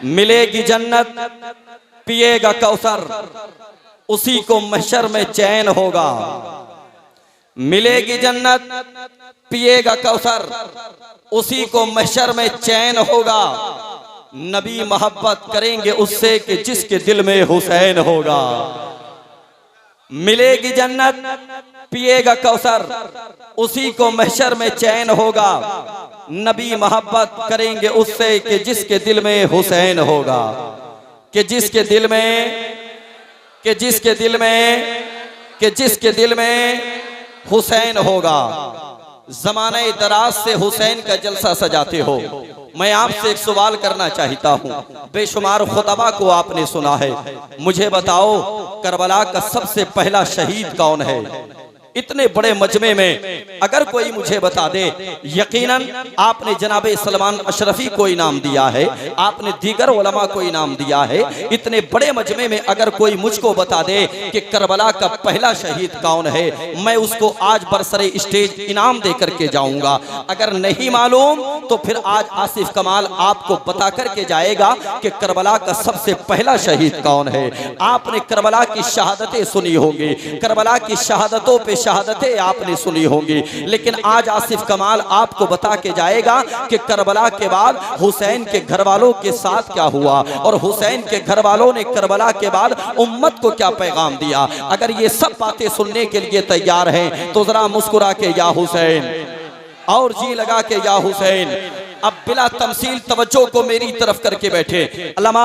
मिलेगी जन्नत, पिएगा कौसर, उसी को महशर में चैन होगा। मिलेगी जन्नत, पिएगा कौसर, उसी को महशर में चैन होगा। नबी मोहब्बत करेंगे उससे कि जिसके दिल में हुसैन होगा। मिलेगी जन्नत, पिएगा कौसर, उसी को महशर में चैन होगा। नबी मोहब्बत करेंगे उससे कि जिसके दिल में हुसैन होगा। कि जिसके दिल में, कि जिसके दिल में, कि जिसके दिल में हुसैन होगा। ज़माने दराज से हुसैन का जलसा सजाते हो। मैं आपसे एक सवाल करना चाहता हूँ। बेशुमार खुतबा को आपने सुना है, मुझे बताओ करबला का सबसे पहला शहीद कौन है? इतने बड़े मजमे में अगर कोई मुझे बता दे, यकीनन आपने जनाबे सलमान अशरफी को इनाम दिया है, आपने दीगर उलमा को इनाम दिया है। इतने बड़े मजमे में अगर कोई मुझको बता दे कि करबला का पहला शहीद कौन है, मैं उसको आज बरसरे स्टेज इनाम दे करके जाऊंगा। अगर नहीं मालूम तो फिर आज आसिफ कमाल आपको बता करके जाएगा कि करबला का सबसे पहला शहीद कौन है। आपने करबला की शहादतें सुनी होंगी, करबला की शहादतों पे शहादतें आपने सुनी होंगी, लेकिन आज आसिफ कमाल आपको बता के जाएगा कि करबला के बाद हुसैन के घर वालों के साथ क्या हुआ और हुसैन के घर वालों ने करबला के बाद उम्मत को क्या पैगाम दिया। अगर ये सब बातें सुनने के लिए तैयार हैं तो जरा मुस्कुरा के या हुसैन और जी लगा के या हुसैन। अब बिला तमसील तवज्जो को मेरी तरफ करके बैठे। अल्लामा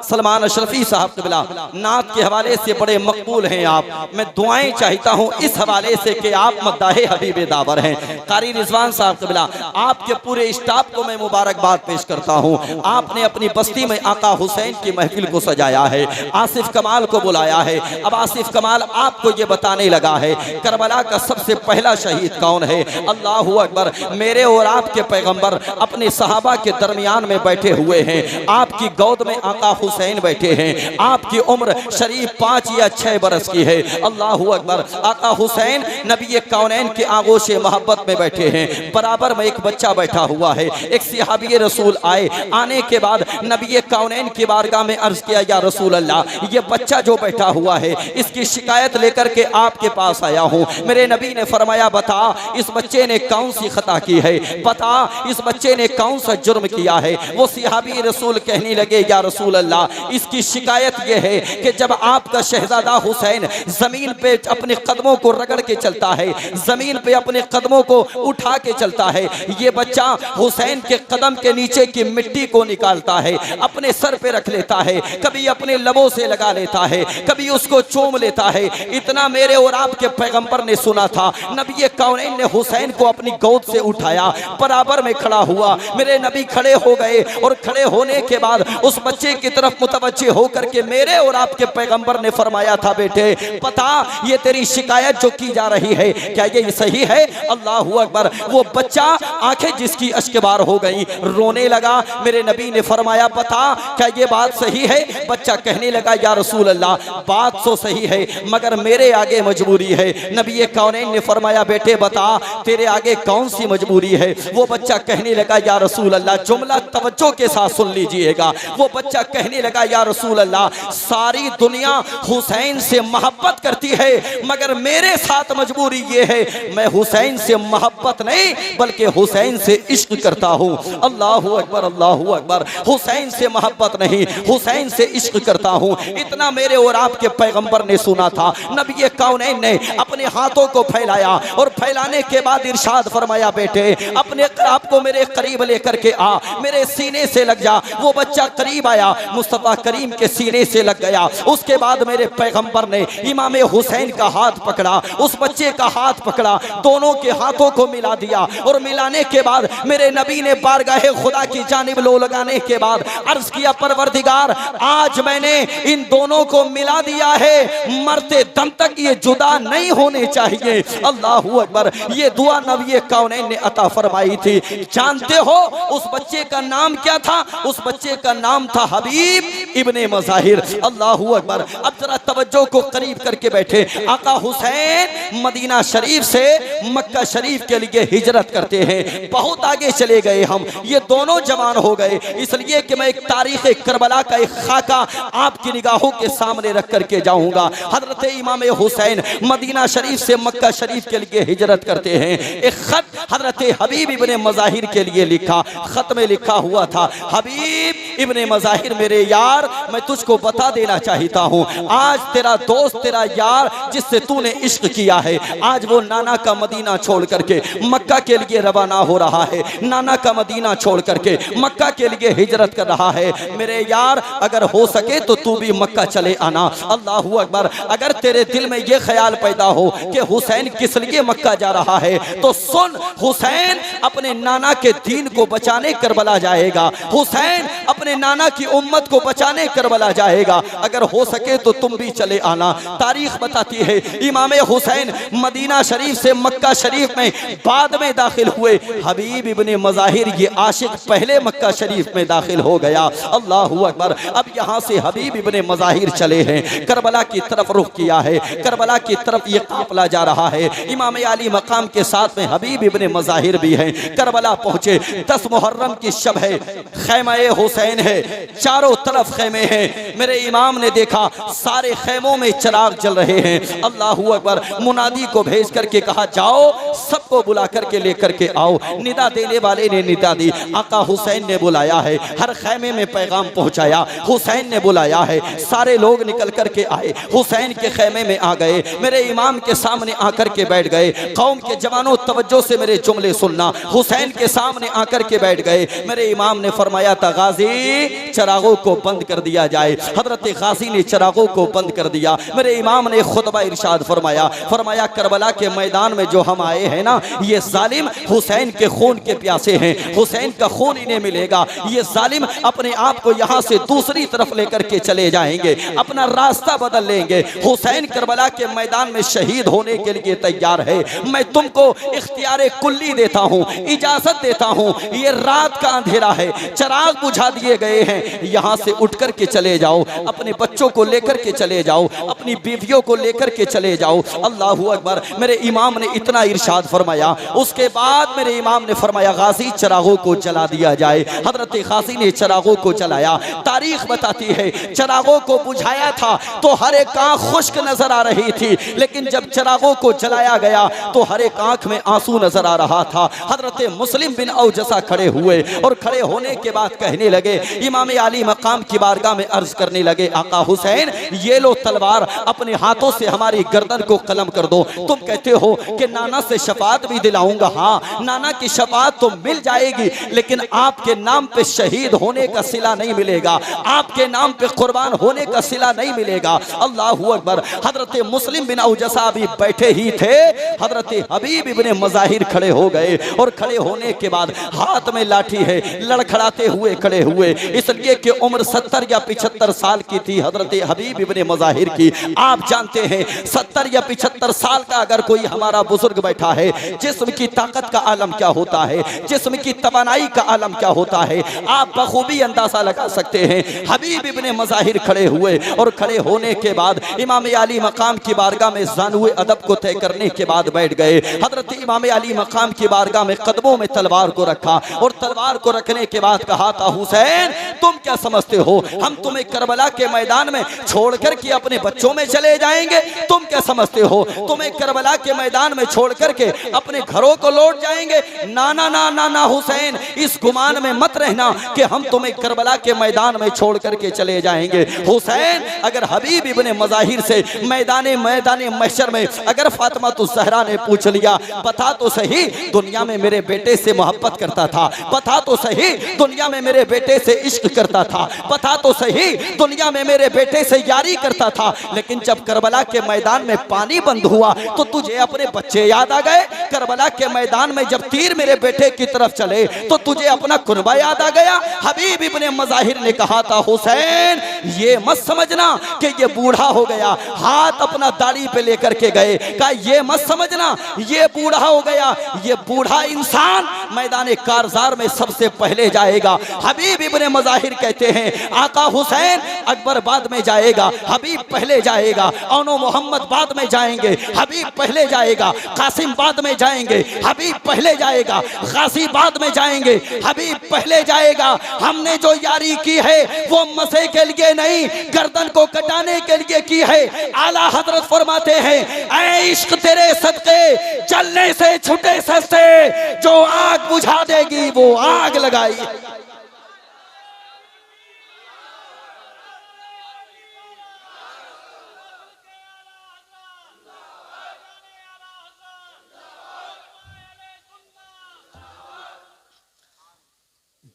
सलमान अशरफी साहब क़िबला नात के हवाले से बड़े मकबूल हैं आप। मैं दुआएं चाहता हूं इस हवाले से कि आप मद्दाहे हबीब दावर हैं। कारी रिजवान साहब क़िबला आपके पूरे स्टाफ को मैं मुबारकबाद पेश करता हूं। आपने अपनी बस्ती में आका हुसैन की महफिल को सजाया है, आसिफ कमाल को बुलाया है। अब आसिफ कमाल आपको ये बताने लगा है करबला का सबसे पहला शहीद कौन है। अल्लाहू अकबर। मेरे और आपके पैगंबर अपने सहाबा के दरमियान में बैठे हुए हैं। आपकी गोद में आका हुसैन बैठे हैं। आपकी उम्र शरीफ 5 या 6 बरस की है। अल्लाहू अकबर। आका हुसैन नबी कौनैन के आगोश मोहब्बत में बैठे हैं। बराबर में एक बच्चा बैठा हुआ है। एक सहाबी रसूल आए, आने के बाद नबी कौनैन की बारगाह में अर्ज किया, या रसूल अल्लाह, ये बच्चा जो बैठा हुआ है इसकी शिकायत लेकर के आपके पास आया हूँ। मेरे नबी ने फरमाया, बता इस बच्चे ने कौन सी खता की है, बता इस बच्चे ने कौन सा जुर्म किया है। वो सहाबी रसूल कहने लगे, या रसूल अल्लाह, इसकी शिकायत ये है कि जब आपका शहजादा हुसैन जमीन पे अपने कदमों को रगड़ के चलता है, जमीन पे अपने कदमों को उठा के चलता है, ये बच्चा हुसैन के कदम के नीचे की मिट्टी को निकालता है, अपने सर पे रख लेता है, कभी अपने लबों से लगा लेता है, कभी उसको चूम लेता है। इतना मेरे और आपके पैगंबर ने सुना था। नबी कौनैन ने हुसैन को अपनी गोद से उठाया, बराबर में खड़ा हुआ। मेरे नबी खड़े हो गए और खड़े होने के बाद उस बच्चे की तरफ मुतवज्जे होकर के मेरे और आपके पैगंबर ने फरमाया था, बेटे पता ये तेरी शिकायत जो की जा रही है क्या ये सही है। अल्लाहू अकबर। वो बच्चा आंखें जिसकी अश्कबार हो गई, रोने लगा। मेरे नबी ने फरमाया, बता क्या ये बात सही है। बच्चा कहने लगा, या रसूल अल्लाह, बात तो सही है मगर मेरे आगे मजबूरी है। नबी कौनैन ने फरमाया, बेटे बता तेरे आगे कौन सी मजबूरी है। वो बच्चा कहने लगा, या रसूल अल्लाह, जुमला तवज्जो के साथ सुन लीजिएगा। वो बच्चा कहने लगा, या रसूल अल्लाह, सारी दुनिया हुसैन से मोहब्बत करती है मगर मेरे साथ मजबूरी ये है, मैं हुसैन से मोहब्बत नहीं बल्कि हुसैन से इश्क करता हूँ। अल्लाहू अकबर, अल्लाहू अकबर। हुसैन से मोहब्बत नहीं, हुसैन से इश्क करता हूँ। इतना मेरे और आपके पैगंबर ने सुना था। नबी कौनैन ने अपने हाथों को फैलाया और फैलाने के बाद इरशाद फरमाया, बेटे अपने आप को मेरे करीब लेकर के आ, मेरे सीने से लग जा। वो बच्चा करीब आया, मुस्तफा करीम के सीने से लग गया। उसके बाद मेरे पैगंबर ने इमाम हुसैन का हाथ पकड़ा, उस बच्चे का हाथ पकड़ा, दोनों के हाथों को मिला दिया और मिलाने के बाद मेरे नबी ने बारगाहे खुदा की जानिब लो लगाने के बाद अर्ज किया, परवरदिगार आज मैंने इन दोनों को मिला दिया है, मरते दम तक ये जुदा नहीं होने चाहिए। अल्लाहू अकबर। ये दुआ नबी कौनैन ने अता फरमाई थी। जानते हो उस बच्चे का नाम क्या था? उस बच्चे का नाम था हबीब इब्ने मज़ाहिर। अल्लाहू अकबर। अब जरा तवज्जो को करीब करके बैठे। आका हुसैन मदीना शरीफ से मक्का शरीफ के लिए हिजरत करते हैं। बहुत आगे चले गए हम, ये दोनों जवान हो गए, इसलिए कि मैं एक तारीख करबला का एक खाका आपकी निगाहों के सामने रख करके जाऊंगा। हजरत इमाम हुसैन मदीना शरीफ से मक्का शरीफ के लिए हिजरत करते हैं। एक खत हजरत हबीब इब्ने मज़ाहिर के लिए लिखा, खत में लिखा हुआ था, हबीब इब्ने मज़ाहिर मेरे यार, मैं तुझको बता देना चाहता हूँ, आज तेरा दोस्त, तेरा यार जिससे तूने इश्क किया है, आज वो नाना का मदीना छोड़ करके मक्का के लिए रवाना हो रहा है। नाना का मदीना छोड़ करके मक्का के लिए हिजरत कर रहा है। मेरे यार अगर हो सके तो तू भी मक्का चले आना। अल्लाहू अकबर। अगर तेरे दिल में ये ख्याल पैदा हो कि हुसैन किस लिए मक्का जा रहा है तो सुन, हुसैन अपने नाना के दीन को बचाने करबला जाएगा। हुसैन अपने नाना की उम्मत को बचाने करबला जाएगा। अगर हो सके तो तुम भी चले आना। तारीख बताती है इमाम हुसैन मदीना शरीफ से मक्का शरीफ में बाद में दाखिल हुए। हबीब इब्ने मज़ाहिर ये आशिक पहले मक्का शरीफ में दाखिल हो गया। अल्लाहू अकबर। अब यहाँ से हबीब इब्ने मज़ाहिर चले हैं, करबला की तरफ रुख किया है, करबला की तरफ ये काफिला जा रहा है। इमाम अली मकाम के साथ में हबीब इब्ने मज़ाहिर भी हैं। करबला पहुंचे, 10 मुहर्रम की शब है, खैमा हुसैन है, चारों तरफ खैमे हैं। मेरे इमाम ने देखा सारे खैमों में चिराग जल रहे हैं। अल्लाहू अकबर। मुनादी को भेज करके कहा जाओ सबको बुला करके लेकर के आओ। निदा देने वाले ने निदा दी, आका हुसैन ने बुलाया है, हर खैमे में पैगाम पहुंचाया, हुसैन ने बुलाया है। सारे लोग निकल करके आए, हुसैन के खैमे में आ गए, मेरे इमाम के सामने आकर के बैठ गए। कौम के जवानों तवज्जो से मेरे जुमले सुनना, हुसैन के सामने आकर के बैठ गए। मेरे इमाम ने फरमाया था गाजी चिरागों को बंद कर दिया जाए। हजरत गाजी ने चिरागों को बंद कर दिया। मेरे इमाम ने खुतबा इरशाद फरमाया, फरमाया करबला के मैदान में जो हम आए हैं ना, ये जालिम हुसैन के खून के प्यासे हैं, हुसैन का खून इन्हें मिलेगा। ये जालिम अपने आप को यहाँ से दूसरी तरफ लेकर के चले जाएंगे, अपना रास्ता बदल लेंगे। हुसैन करबला के मैदान में शहीद होने के लिए तैयार है। मैं तुमको इख्तियार कुल्ली देता हूँ, इजाजत देता हूँ। ये रात का अंधेरा है, चिराग बुझा दिए गए हैं, यहाँ से उठ कर के चले जाओ, अपने बच्चों को लेकर के चले जाओ, अपनी बीवियों को लेकर के चले जाओ। अल्लाहू अकबर। मेरे इमाम ने इतना इरशाद फरमाया। उसके बाद मेरे इमाम ने फरमाया गाजी चिरागों को जला दिया जाए। हजरत गाजी ने चिरागों को जलाया। तारीख बताती है चिरागों को बुझाया था तो हर एक आंख खुश्क नजर आ रही थी, लेकिन जब चिरागों को जलाया गया तो हर एक आंख में आंसू नजर आ रहा था। हजरत मुस्लिम बिन औजसा खड़े हुए और खड़े होने के बाद कहने लगे, इमाम अली मकाम की बारगाह में अर्ज करने लगे, आका हुसैन ये लो तलवार, अपने हाथों से हमारी गर्दन को कलम कर दो। तुम कहते हो कि नाना से शफात भी दिलाऊंगा, हाँ नाना की शफात तो मिल जाएगी, लेकिन आपके नाम पे शहीद होने का सिला नहीं मिलेगा, आपके नाम पे कुर्बान होने का सिला नहीं मिलेगा। अल्लाहू अकबर। हजरत मुस्लिम बिन औजसा भी बैठे ही थे, हजरत हबीब इब्ने मज़ाहिर खड़े हो गए और खड़े होने के बाद हाथ में लाठी है, लड़खड़ाते हुए खड़े हुए, इसलिए कि उम्र 70 या 75 साल की थी हजरत हबीब इब्ने मज़ाहिर की। आप जानते हैं 70 या 75 साल का अगर कोई हमारा बुजुर्ग बैठा है, जिस्म की ताकत का आलम क्या होता है, जिस्म की तवानाई का आलम क्या होता है, आप बखूबी अंदाजा लगा सकते हैं। हबीब इब्ने मज़ाहिर खड़े हुए और खड़े होने के बाद इमाम अली मकाम की बारगाह में ज़ानुए अदब को तय करने के बाद बैठ गए। हजरत इमाम अली मकाम की बारगाह में कदमों में तलवार को रखा और तलवार को रखने के बाद कहा था, हुसैन तुम क्या समझते हो हम तुम्हें करबला के मैदान में छोड़कर के अपने बच्चों में चले जाएंगे? तुम क्या समझते हो तुम्हें करबला के मैदान में छोड़ करके अपने घरों को लौट जाएंगे? ना ना ना ना ना हुसैन, इस गुमान में मत रहना कि हम तुम्हें करबला के मैदान में छोड़ करके चले जाएंगे। हुसैन अगर हबीब इब्ने मज़ाहिर से मैदाने महशर में अगर फातिमा ज़हरा ने पूछ लिया, बता तो सही दुनिया में मेरे बेटे से मोहब्बत करता था, बता तो सही दुनिया में मेरे बेटे से इश्क करता था, बता तो सही दुनिया में मेरे बेटे से यारी करता था, लेकिन जब करबला के मैदान में पानी बंद हुआ तो तुझे अपने बच्चे याद आ गए? करबला के मैदान में जब तीर मेरे बेटे की तरफ चले तो तुझे अपना कुर्बा याद आ गया? हबीब इब्ने मज़ाहिर ने कहा था, हुसैन ये मत समझना कि ये बूढ़ा हो गया, हाथ अपना दाढ़ी पे लेकर के गए, कहा ये मत समझना ये बूढ़ा हो गया, ये बूढ़ा इंसान मैदान कारजार में सबसे पहले जाएगा। हबीब इब्ने मज़ाहिर कहते हैं, आका हुसैन अकबर बाद में जाएगा, हबीब पहले जाएगा, औनो मोहम्मद बाद में जाएंगे, हबीब पहले जाएगा, कासिम बाद में जाएंगे, हबीब पहले जाएगा, गाजी बाद में जाएंगे, हबीब पहले जाएगा। हमने जो यारी की है वो मसे के लिए नहीं, गर्दन को कटाने के लिए की है। आला हजरत फरमाते हैं, ऐ इश्क तेरे सदके जलने से छुटे सस्ते, जो आग बुझा देगी वो आग लगाई।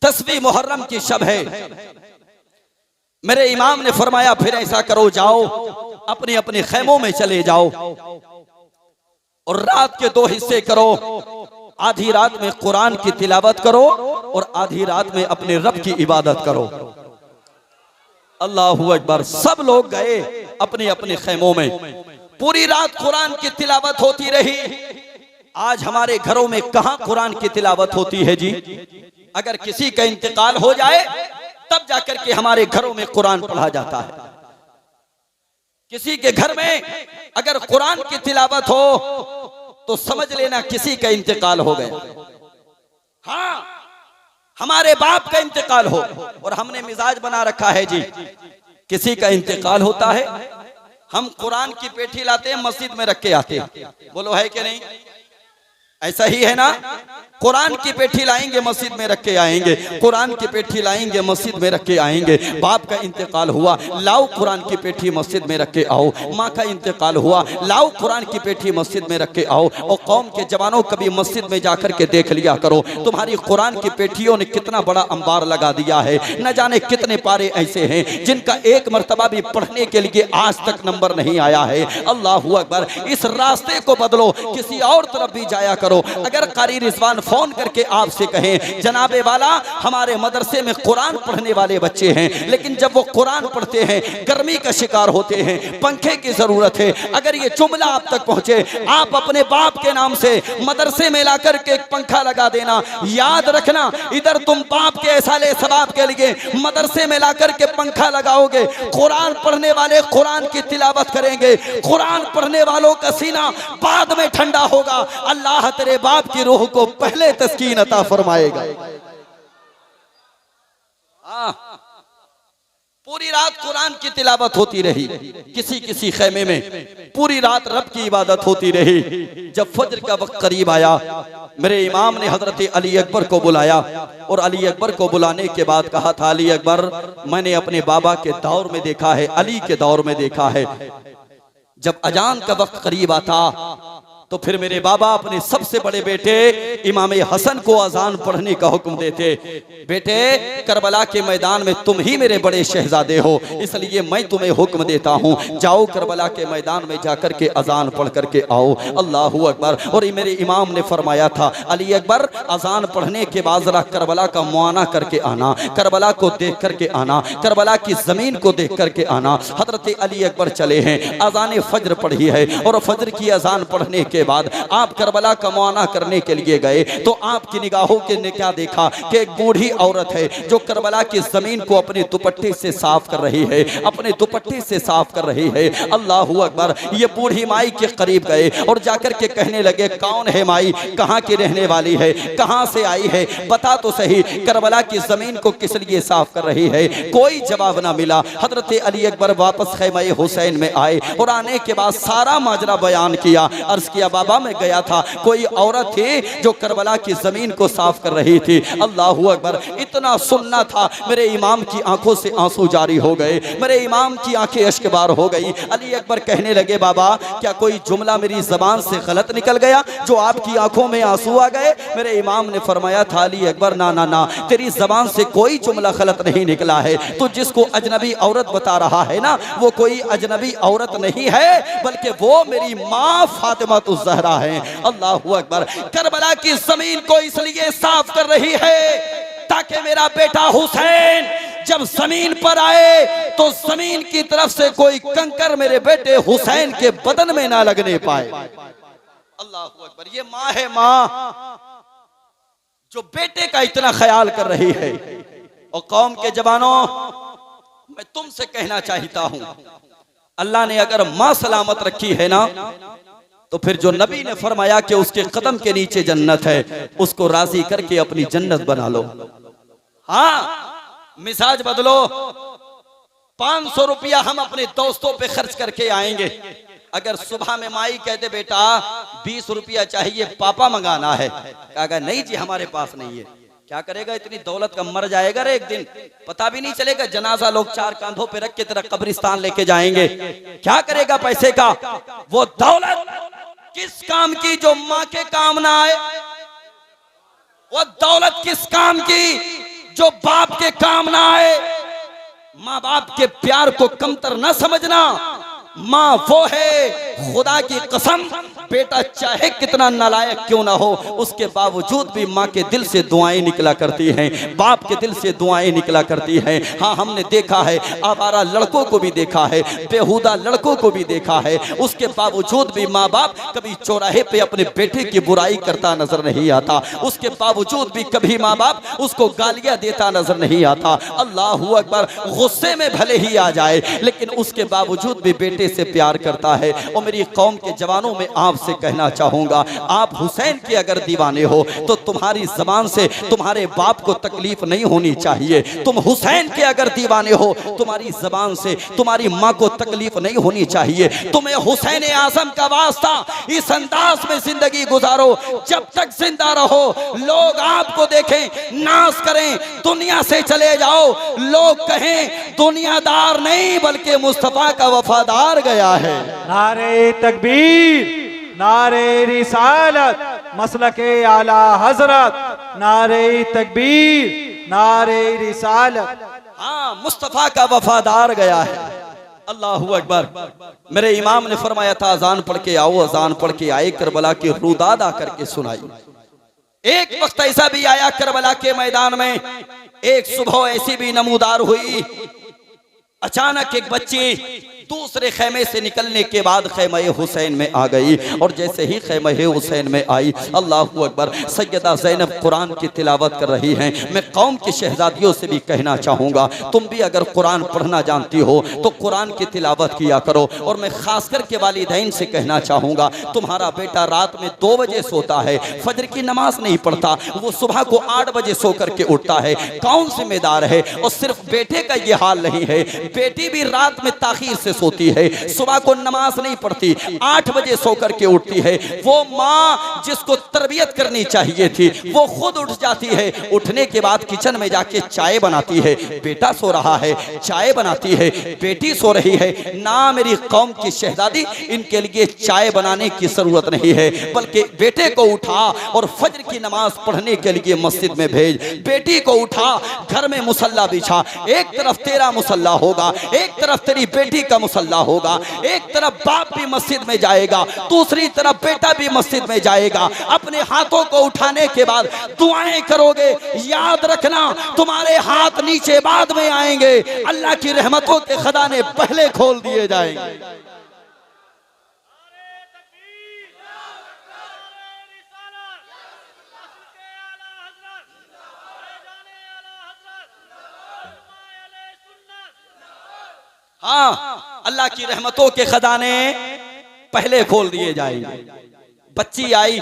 दसवीं मुहर्रम की शब है। मेरे इमाम ने फरमाया फिर ऐसा करो, जाओ अपने अपने खैमों में चले जाओ और रात के दो हिस्से करो। आधी रात में कुरान की तिलावत करो और आधी रात में अपने रब की इबादत करो। अल्लाहू अकबर। सब लोग गए अपने अपने खैमों में। पूरी रात कुरान की तिलावत होती रही। आज हमारे घरों में कहां कुरान की तिलावत होती है जी? अगर किसी का इंतकाल हो जाए तब जाकर के हमारे घरों में कुरान पढ़ा जाता है। किसी के घर में अगर कुरान की तिलावत हो तो समझ लेना किसी का इंतकाल हो गया। हाँ, हमारे बाप का इंतकाल हो और हमने मिजाज बना रखा है जी, किसी का इंतकाल होता है हम कुरान की पेठी लाते हैं, मस्जिद में रख के आते हैं। बोलो है कि नहीं? ऐसा ही है ना? कुरान की पेठी लाएंगे मस्जिद में रख के आएंगे, कुरान की पेठी लाएंगे मस्जिद में रख के आएंगे। बाप का इंतकाल हुआ, लाओ कुरान की पेठी मस्जिद में रख के आओ। माँ का इंतकाल हुआ, लाओ कुरान की पेठी मस्जिद में रख के आओ। और कौम के जवानों कभी मस्जिद में जाकर के देख लिया करो, तुम्हारी कुरान की पेठियों ने कितना बड़ा अंबार लगा दिया है। न जाने कितने पारे ऐसे हैं जिनका एक मर्तबा भी पढ़ने के लिए आज तक नंबर नहीं आया है। अल्लाहू अकबर। इस रास्ते को बदलो, किसी और तरफ भी जाया करो। अगर कारी रिजवान फोन करके आपसे कहें, जनाबे वाला हमारे मदरसे में कुरान पढ़ने वाले बच्चे हैं, लेकिन जब वो कुरान पढ़ते हैं गर्मी का शिकार होते हैं, पंखे की जरूरत है। अगर ये जुमला आप तक पहुंचे, आप अपने बाप के नाम से मदरसे में लाकर के एक पंखा लगा देना। याद रखना, इधर तुम बाप के साले सवाब के लिए मदरसे में लाकर के पंखा लगाओगे, कुरान पढ़ने वाले कुरान की तिलावत करेंगे, कुरान पढ़ने वालों का सीना बाद में ठंडा होगा। अल्लाह तेरे बाप की रूह को पहले तस्कीन अता फरमाएगा। पूरी रात कुरान की तिलावत होती रही, किसी किसी खेमे में पूरी रात रब की इबादत होती रही। जब फज्र का वक्त करीब आया, मेरे इमाम ने हजरत अली अकबर को बुलाया और अली अकबर को बुलाने के बाद कहा था, अली अकबर, मैंने अपने बाबा के दौर में देखा है, अली के दौर में देखा है, जब अजान का वक्त करीब आता तो फिर मेरे बाबा अपने सबसे बड़े बेटे इमाम हसन को अजान पढ़ने का हुक्म देते। बेटे, करबला के मैदान में तुम ही मेरे बड़े शहजादे हो, इसलिए मैं तुम्हें हुक्म देता हूँ, जाओ करबला के मैदान में जाकर के अजान पढ़ करके आओ। अल्लाहू अकबर। और मेरे इमाम ने फरमाया था, अली अकबर, अजान पढ़ने के बाद जरा करबला का मुआयना करके आना, करबला को देख करके आना, करबला की जमीन को देख करके आना। हजरत अली अकबर चले हैं, अजान फज्र पढ़ी है और फज्र की अजान पढ़ने के बाद आप करबला का मुआयना करने के लिए गए तो आपकी निगाहों के ने क्या देखा कि एक बूढ़ी औरत है जो करबला की जमीन को अपने दुपट्टे से साफ कर रही है, अपने दुपट्टे से साफ कर रही है। अल्लाहू अकबर। ये बूढ़ी माई के करीब गए और जाकर के कहने लगे, कौन है माई, कहाँ की रहने वाली है, कहाँ से आई है, बता तो सही, करबला की जमीन को किस लिए साफ कर रही है। कोई जवाब ना मिला। हजरत अली अकबर वापस खैमे हुसैन में आए और आने के बाद सारा माजरा बयान किया। अर्ज किया, बाबा मैं गया था, कोई औरत थी जो करबला की जमीन को साफ कर रही थी। अल्लाहू अकबर। इतना सुनना था, मेरे इमाम की आंखों से आंसू जारी हो गए, मेरे इमाम की आंखें अश्कबार हो गई। अली अकबर कहने लगे, बाबा क्या कोई जुमला मेरी जबान से गलत निकल गया जो आपकी आंखों में आंसू आ गए? मेरे इमाम ने फरमाया था, अली अकबर, ना ना ना, तेरी जबान से कोई जुमला गलत नहीं निकला है। तो जिसको अजनबी औरत बता रहा है ना, वो कोई अजनबी औरत नहीं है, बल्कि वो मेरी माँ फातिमा तुज़ ज़हरा है। अल्लाहू अकबर। करबला की जमीन को इसलिए साफ कर रही है ताकि मेरा बेटा हुसैन जब जमीन पर आए तो जमीन की तरफ से कोई कंकर मेरे बेटे हुसैन के बदन में ना लगने पाए। अल्लाहू अकबर। ये माँ है, माँ जो बेटे का इतना ख्याल कर रही है। और कौम के जवानों, मैं तुमसे कहना चाहता हूं, अल्लाह ने अगर मां सलामत रखी है ना, तो फिर जो नबी ने फरमाया कि उसके कदम के नीचे जन्नत है, उसको राजी करके अपनी जन्नत बना लो। हाँ, मिजाज बदलो। 500 रुपया हम अपने दोस्तों पे खर्च करके आएंगे। अगर सुबह में माई कहते बेटा 20 रुपया चाहिए, पापा मंगाना है, कहा नहीं जी हमारे पास नहीं है, क्या करेगा? इतनी दौलत का मर जाएगा रे एक दिन, पता भी नहीं चलेगा। जनाजा लोग 4 कांधों पे रख के तेरा कब्रिस्तान लेके जाएंगे, क्या करेगा पैसे का? वो दौलत किस काम की जो माँ के काम ना आए? वो दौलत किस काम की जो बाप के काम ना आए? माँ बाप के प्यार को कमतर न समझना। माँ वो है, खुदा की कसम, बेटा चाहे कितना नालायक क्यों ना हो, उसके बावजूद भी माँ के दिल से दुआएं निकला करती हैं, बाप के दिल से दुआएं निकला करती हैं। हाँ, हमने देखा है, आवारा लड़कों को भी देखा है, बेहुदा लड़कों को भी देखा है, उसके बावजूद भी माँ बाप कभी चौराहे पे अपने बेटे की बुराई करता नजर नहीं आता, उसके बावजूद भी कभी माँ बाप उसको गालियां देता नजर नहीं आता। अल्लाहू अकबर, गुस्से में भले ही आ जाए लेकिन उसके बावजूद भी बेटे से प्यार करता है। और मेरी कौम के जवानों में आपसे कहना चाहूंगा, आप हुसैन के अगर दीवाने हो तो तुम्हारी जबान से तुम्हारे बाप को तकलीफ नहीं होनी चाहिए। तुम हुसैन के अगर दीवाने हो, तुम्हारी जबान से तुम्हारी माँ को तकलीफ नहीं होनी चाहिए। तुम्हें हुसैन आजम का वास्ता इस अंदाज में जिंदगी गुजारो, जब तक जिंदा रहो लोग आपको देखें, नाज करें, दुनिया से चले जाओ, लोग कहें दुनियादार नहीं बल्कि मुस्तफा का वफादार गया है। नारे तकबीर, नारे रिसालत, मसलके आला हजरत, नारे तकबीर, नारे रिसालत। हाँ, मुस्तफा का वफादार गया है। अल्लाहू अकबर। मेरे इमाम ने फरमाया था अजान पढ़ के आओ, अजान पढ़ के आए, करबला की रुदादा करके सुनाई। एक वक्त ऐसा भी आया करबला के मैदान में, एक सुबह ऐसी भी नमूदार हुई, अचानक एक बच्ची दूसरे खेमे से निकलने के बाद खेमे हुसैन में आ गई, और जैसे ही खेमे हुसैन में आई, अल्लाहू अकबर, सैयदा ज़ैनब कुरान की तिलावत कर रही हैं। मैं कौम की शहजादियों से भी कहना चाहूँगा, तुम भी अगर कुरान पढ़ना जानती हो तो कुरान की तिलावत किया करो। और मैं खास करके वालिदैन से कहना चाहूँगा, तुम्हारा बेटा रात में 2 बजे सोता है, फजर की नमाज नहीं पढ़ता, वो सुबह को 8 बजे सो करके उठता है, कौन जिम्मेदार है? और सिर्फ बेटे का ये हाल नहीं है, बेटी भी रात में ताखीर से सोती है, सुबह को नमाज नहीं पढ़ती, 8 बजे सो करके उठती है। वो माँ जिसको तरबियत करनी चाहिए थी वो खुद उठ जाती है, उठने के बाद किचन में जाके चाय बनाती है। बेटा सो रहा है, चाय बनाती है, बेटी सो रही है। ना मेरी कौम की शहजादी, इनके लिए चाय बनाने की जरूरत नहीं है, बल्कि बेटे को उठा और फजर की नमाज पढ़ने के लिए मस्जिद में भेज। बेटी को उठा, घर में मुसल्ला बिछा, एक तरफ तेरा मुसल्ला होगा, एक तरफ तेरी बेटी का मुसल्ला होगा, एक तरफ बाप भी मस्जिद में जाएगा, दूसरी तरफ बेटा भी मस्जिद में जाएगा। अपने हाथों को उठाने के बाद दुआएं करोगे, याद रखना तुम्हारे हाथ नीचे बाद में आएंगे, अल्लाह की रहमतों के खजाने पहले खोल दिए जाएंगे। हाँ, अल्लाह की रहमतों के खजाने पहले खोल दिए जाएंगे। बच्ची आई,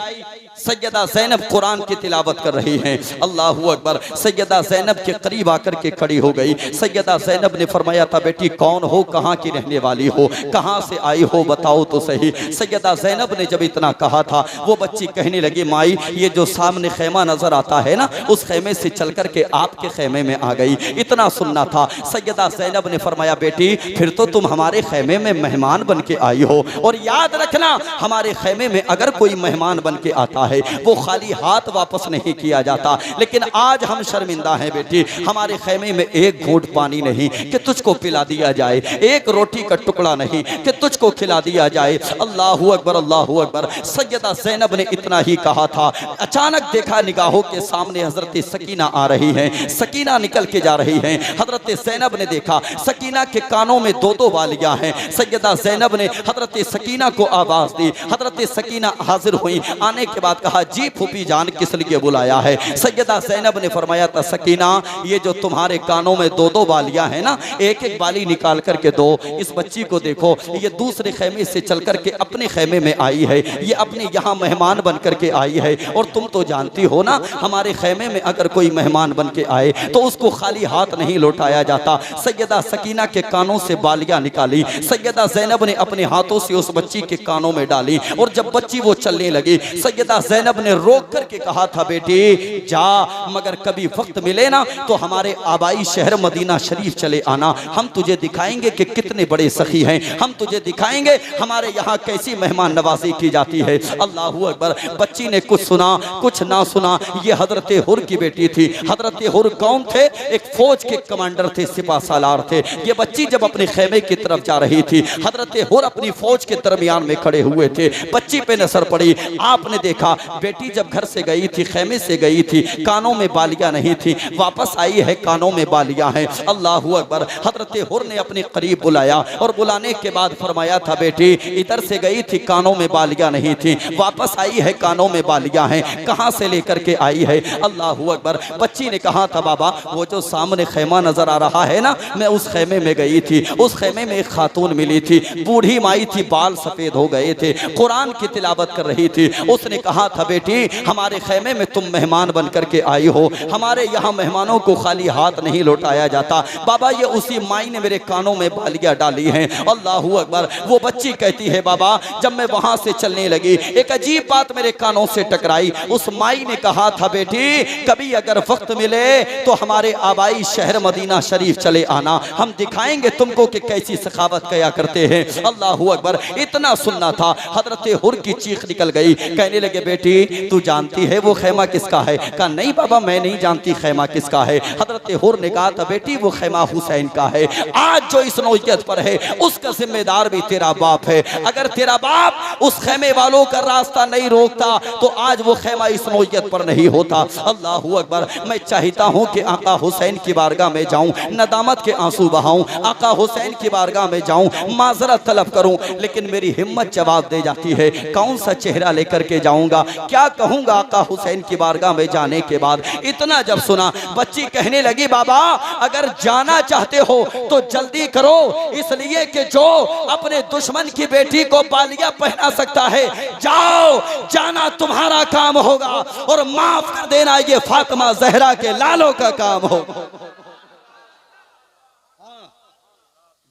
सैयदा ज़ैनब कुरान की तिलावत कर रही हैं। अल्लाहू अकबर। सैयदा ज़ैनब के करीब आकर के खड़ी हो गई। सैयदा ज़ैनब ने फरमाया था, बेटी कौन हो, कहाँ की रहने वाली हो, कहाँ से आई हो, बताओ तो सही। सैयदा ज़ैनब ने जब इतना कहा था, वो बच्ची कहने लगी, माई ये जो सामने खेमा नजर आता है ना, उस खेमे से चल कर के आपके खेमे में आ गई, इतना सुनना था। सैयदा ज़ैनब ने फरमाया, बेटी फिर तो तुम हमारे खेमे में मेहमान बन के आई हो, और याद रखना हमारे खेमे में अगर कोई मेहमान बन के आता है वो खाली हाथ वापस नहीं किया जाता। लेकिन आज हम शर्मिंदा हैं बेटी, हमारे खेमे में एक घूंट पानी नहीं कि तुझको पिला दिया जाए, एक रोटी का टुकड़ा नहीं कि तुझको खिला दिया जाए। अल्लाहू अकबर, अल्लाहू अकबर। सैयदा ज़ैनब ने इतना ही कहा था, अचानक देखा निगाहों के सामने हजरत सकीना आ रही हैं, सकीना निकल के जा रही हैं। हजरत ज़ैनब ने देखा सकीना के कानों में 2-2 वालियां हैं। सैयदा ज़ैनब ने हजरत सकीना को आवाज दी, हजरत सकीना हाजिर हुई। आने के बाद कहा जी फूफी जान किस लिए बुलाया है? सैयदा ज़ैनब ने फरमाया था सकीना ये जो तुम्हारे कानों में दो दो बालियां हैं ना, एक एक बाली निकाल करके दो इस बच्ची को। देखो ये दूसरे खेमे से चल करके अपने खेमे में आई है, ये अपने यहाँ मेहमान बन करके आई है। और तुम तो जानती हो ना हमारे खेमे में अगर कोई मेहमान बन के आए तो उसको खाली हाथ नहीं लौटाया जाता। सैयदा सकीना के कानों से बालियां निकाली, सैयदा ज़ैनब ने अपने हाथों से उस बच्ची के कानों में डाली। और जब बच्ची वो चलने लगी, सैयदा ज़ैनब ने रोक करके कहा था बेटी जा, मगर कभी वक्त मिले ना तो हमारे आबाई शहर मदीना शरीफ चले आना, हम तुझे दिखाएंगे कि कितने बड़े सखी हैं, हम तुझे दिखाएंगे हमारे यहाँ कैसी मेहमान नवाजी की जाती है। अल्लाहू अकबर। बच्ची ने कुछ सुना कुछ ना सुना। ये हजरत हुर की बेटी थी। हजरत हुर कौन थे? एक फौज के कमांडर थे, सिपा सालार थे। ये बच्ची जब अपने खेमे की तरफ जा रही थी, हजरत हुर अपनी फौज के दरमियान में खड़े हुए थे। बच्ची पे नजर पड़ी, आपने देखा बेटी जब घर से गई थी, खेमे से गई थी, कानों में बालियां नहीं थी, वापस आई है कानों में बालियां हैं। अल्लाहू अकबर। हजरत हुर ने अपने करीब बुलाया और बुलाने के बाद फरमाया था बेटी इधर से गई थी कानों में बालियां नहीं थी, वापस आई है कानों में बालियां हैं, कहां से लेकर के आई है? अल्लाहू अकबर। बच्ची ने कहा था बाबा वो जो सामने खेमा नजर आ रहा है ना, मैं उस खेमे में गई थी, उस खेमे में एक खातून मिली थी, बूढ़ी माई थी, बाल सफेद हो गए थे, कुरान की तिलावत कर रही थी। उसने कहा था बेटी हमारे खेमे में तुम मेहमान बन करके आई हो, हमारे यहाँ मेहमानों को खाली हाथ नहीं लौटाया जाता। बाबा ये उसी माई ने मेरे कानों में बालियां डाली हैं। अल्लाहू अकबर। वो बच्ची कहती है बाबा जब मैं वहां से चलने लगी एक अजीब बात मेरे कानों से टकराई। उस माई ने कहा था बेटी कभी अगर वक्त मिले तो हमारे आबाई शहर मदीना शरीफ चले आना, हम दिखाएंगे तुमको कि कैसी सखावत किया करते हैं। अल्लाहू अकबर। इतना सुनना था, हजरत हुर की चीख निकल गई। कहने लगे बेटी तू जानती है वो खेमा किसका है? कहा नहीं बाबा मैं नहीं जानती खेमा किसका है। हजरत हुर ने कहा था बेटी वो खेमा हुसैन का है। आज जो इस नौयत पर है उसका जिम्मेदार भी तेरा बाप है। अगर तेरा बाप उस खेमे वालों का रास्ता नहीं रोकता तो आज वो खेमा इस नौयत पर नहीं होता। अल्लाहू अकबर। मैं चाहता हूँ कि आका हुसैन की बारगाह में जाऊँ, नदामत के आंसू बहाऊं, आका हुसैन की बारगाह में जाऊँ, माजरत तलब करूँ, लेकिन मेरी हिम्मत जवाब दे जाती है कौन सा चेहरा लेकर के जाऊंगा, क्या कहूंगा आका हुसैन की बारगाह में जाने के बाद। इतना जब सुना बच्ची कहने लगी बाबा अगर जाना चाहते हो तो जल्दी करो, इसलिए कि जो अपने दुश्मन की बेटी को बालियां पहना सकता है जाओ, जाना तुम्हारा काम होगा और माफ कर देना ये फातिमा जहरा के लालों का काम होगा।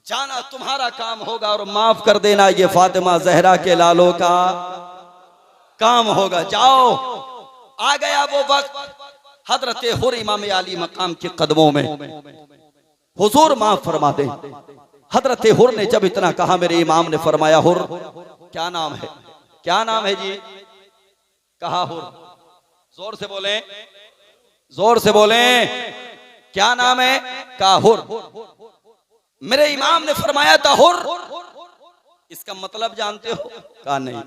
जाना तुम्हारा काम होगा और माफ कर देना ये फातिमा जहरा के लालों का काम होगा। जाओ। आ गया वो वक्त, हजरत हुर इमाम आली मकाम के कदमों में, हुजूर माफ फरमा दे। हजरत हुर ने जब इतना कहा मेरे इमाम ने फरमाया हुर क्या नाम है? क्या नाम है जी? कहा हुर। जोर से बोले, जोर से बोले, क्या नाम है? कहा हुर। मेरे इमाम ने फरमाया था हुर, इसका मतलब जानते हो? कहा नहीं।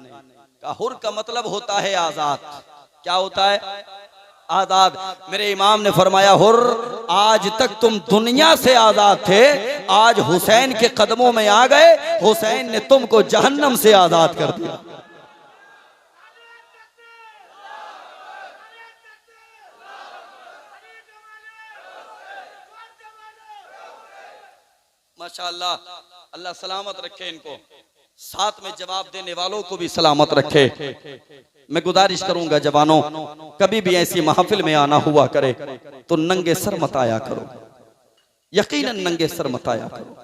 कहा हुर का मतलब होता है आजाद। क्या होता है? आजाद। मेरे इमाम ने फरमाया हुर आज तक तुम दुनिया से आजाद थे, आज हुसैन के कदमों में आ गए, हुसैन ने तुमको जहन्नम से आजाद कर दिया। माशाअल्लाह। अल्लाह सलामत रखे इनको, साथ में जवाब देने वालों को भी सलामत रखे। मैं गुजारिश करूंगा जवानों कभी भी ऐसी महफिल में आना हुआ करे तो नंगे सर मत आया करो, यकीनन नंगे सर मत आया करो।